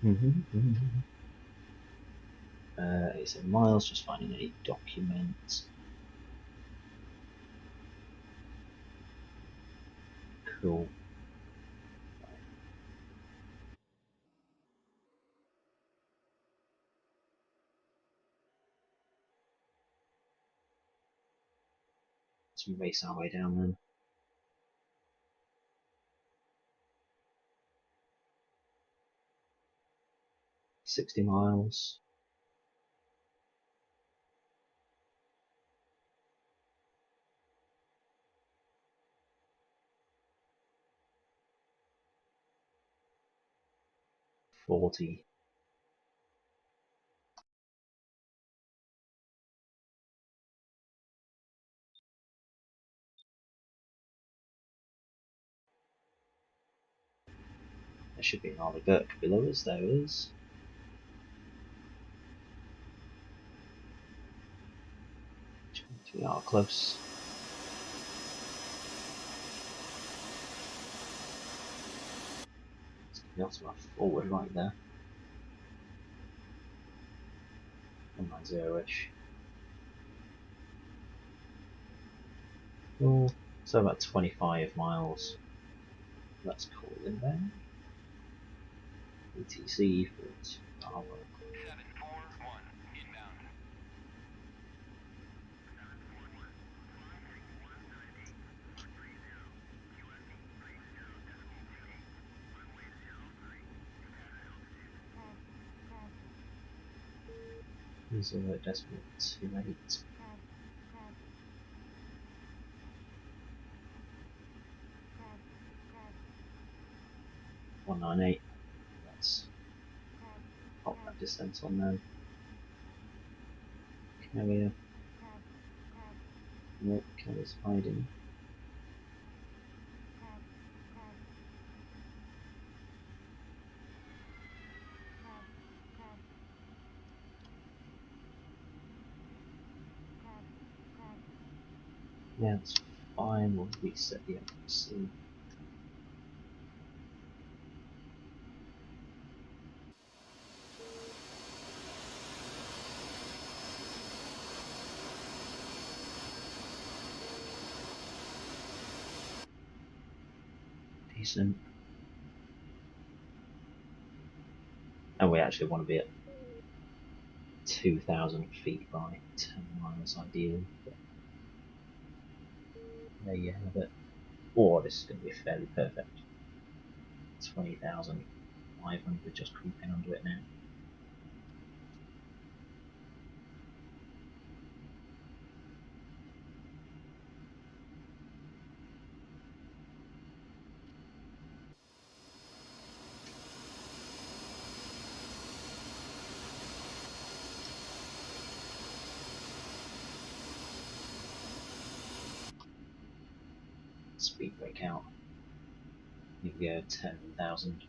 Mm-hmm. 87 miles, just finding a document. Cool. Let's race our way down then. 60 miles. 40. There should be an alert below us, there is. We are close. It's going to be our forward right there. 190-ish. Oh, so about 25 miles. Let's call inbound. ETC for 2 hour. 741 inbound. 741. Fly heading 198.30. USD 30.28. Runway 03. Departure altitude. 0.28. 198. Let's pop that descent on then. Carrier. Nope, carrier's hiding. Yeah, it's fine. We'll reset the accuracy. Decent. And we actually want to be at 2,000 feet by 10 miles ideally. But there you have it. Or this is going to be fairly perfect. 20,500 just creeping under it now. Speed brake out. You can go 10,000.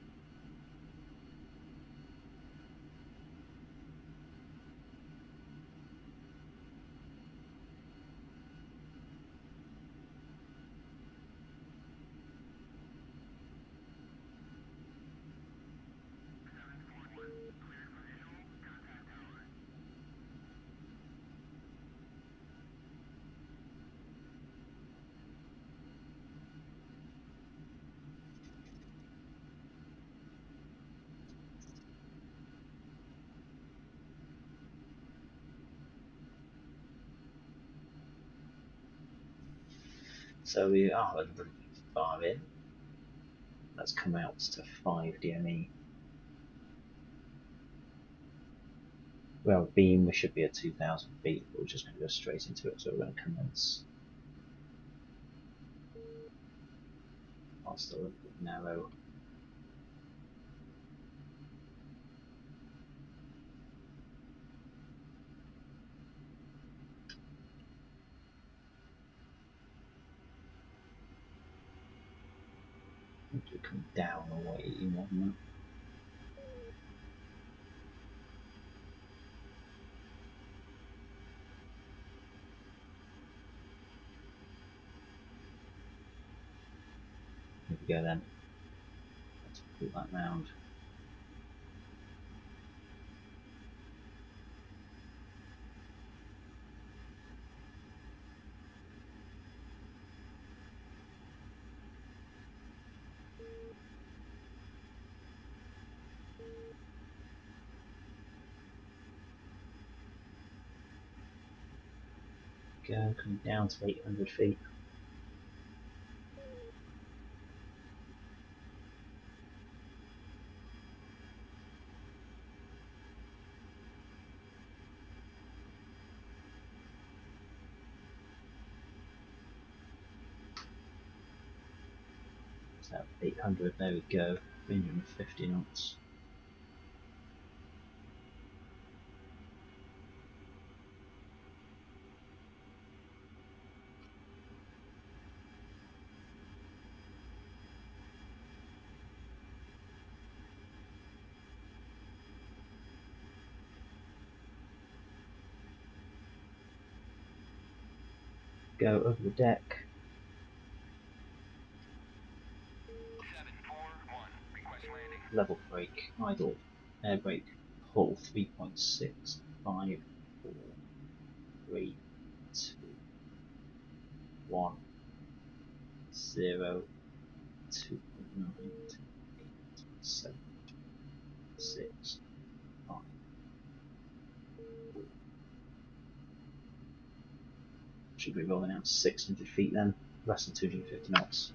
So we are 105 in. Let's come out to 5 DME. Well, beam, we should be at 2,000 feet, but we're just going to go straight into it, so we're going to commence. Whilst a little bit narrow. I think we come down away more than that. Here we go then. Let's pull that round. Go, coming down to 800 feet. So 800, there we go, 350 knots. go over the deck. 741, request landing. Level brake, idle, air brake, pull 3.6, 5, 4, 3, 2, 1, 0, 2.9, 8, 7, 6, 5, 4. Should be rolling out 600 feet then, less than 250 knots.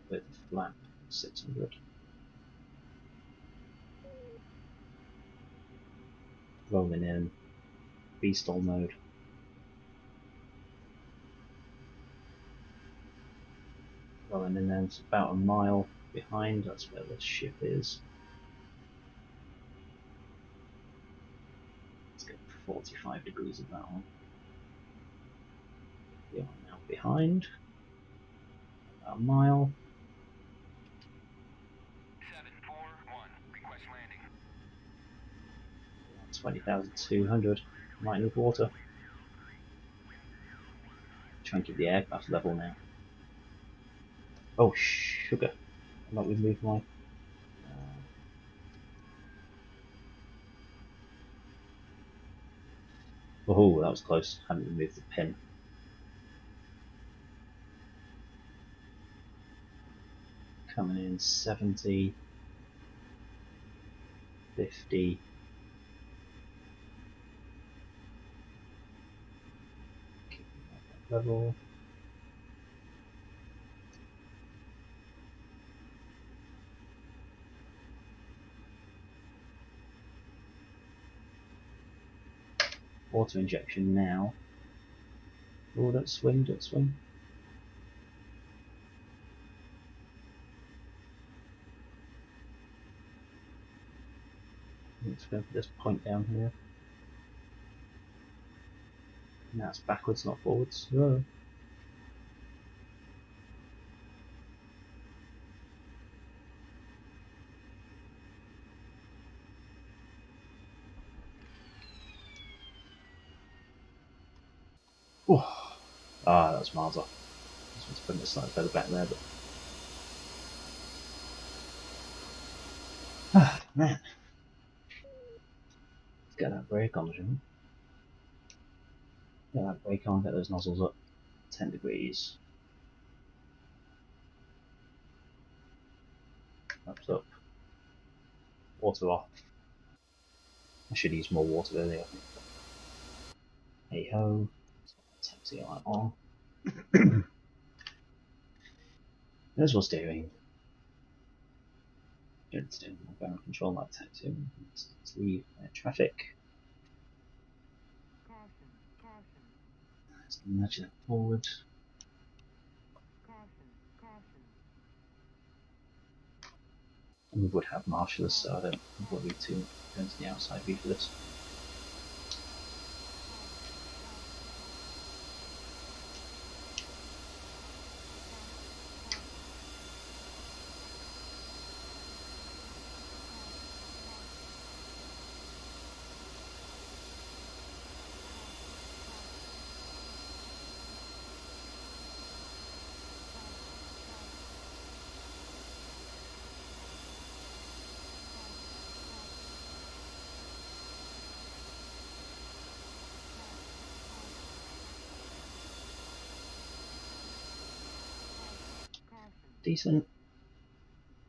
With flap 600. Rolling in, V-stall mode. Rolling in then, it's about a mile behind, that's where the ship is. Let's get 45 degrees of that one. We are now behind, about a mile. 741, request landing. 20,200, might need water. Try and keep the aircraft level now. Oh, sugar. I've not removed my... Oh, that was close. Haven't removed the pin. Coming in 70, 50. Keeping that level. Water injection now. Oh, don't swing, don't swing. Let's go for this point down here. Now it's backwards, not forwards. Oh. Oh. Ah, that was miles off. I just want to put it slightly further back there, but... Ah, man. Let's get that brake on, shall we? Get that brake on, get those nozzles up. 10 degrees. Flaps up. Water off. I should use more water earlier, I think. Hey ho. Taxi light on. Visual steering. Good steering, ground control light taxi. Let's leave traffic. Caution, caution, Let's nudge that forward. caution, caution. And we would have marshals, so I don't worry too much going to the outside view for this. Decent.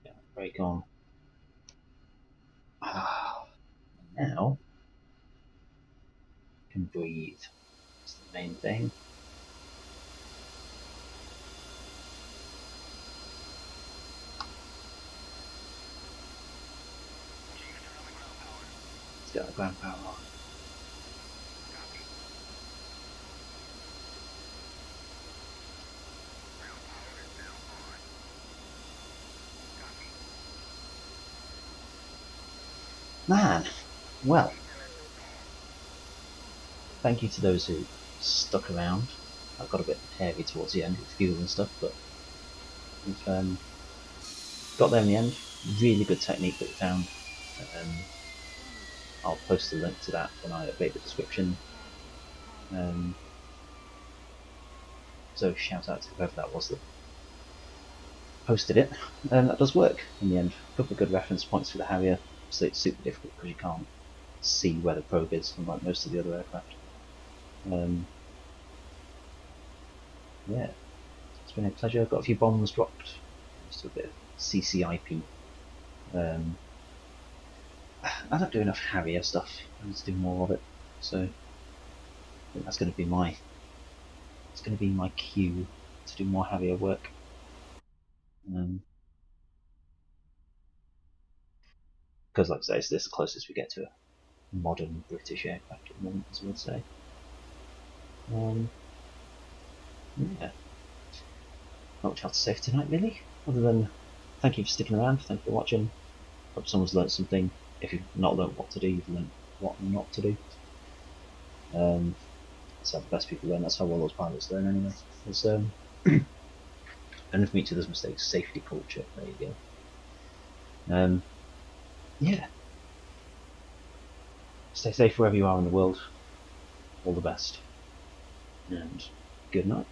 Yeah, brake on. Ah, now I can breathe. That's the main thing. Let's get the ground power on. Man, well, thank you to those who stuck around. I got a bit hairy towards the end with fuel and stuff, but we've got there in the end. Really good technique that we found. I'll post a link to that when I update the description. So shout out to whoever that was that posted it. That does work in the end. A couple of good reference points for the Harrier. So it's super difficult because you can't see where the probe is, unlike most of the other aircraft. Yeah, it's been a pleasure. Got a few bombs dropped. Just a bit of CCIP. I don't do enough Harrier stuff. I need to do more of it. So I think that's going to be my cue to do more Harrier work. Because, like I say, it's this closest we get to a modern British aircraft at the moment, as I would say. Yeah. Not much else to say for tonight, really. Other than thank you for sticking around, thank you for watching. Hope someone's learnt something. If you've not learnt what to do, you've learnt what not to do. That's how the best people learn. That's how all those pilots learn, anyway. It's learn from each other's mistakes. Safety culture. There you go. Yeah. Stay safe wherever you are in the world. All the best. And good night.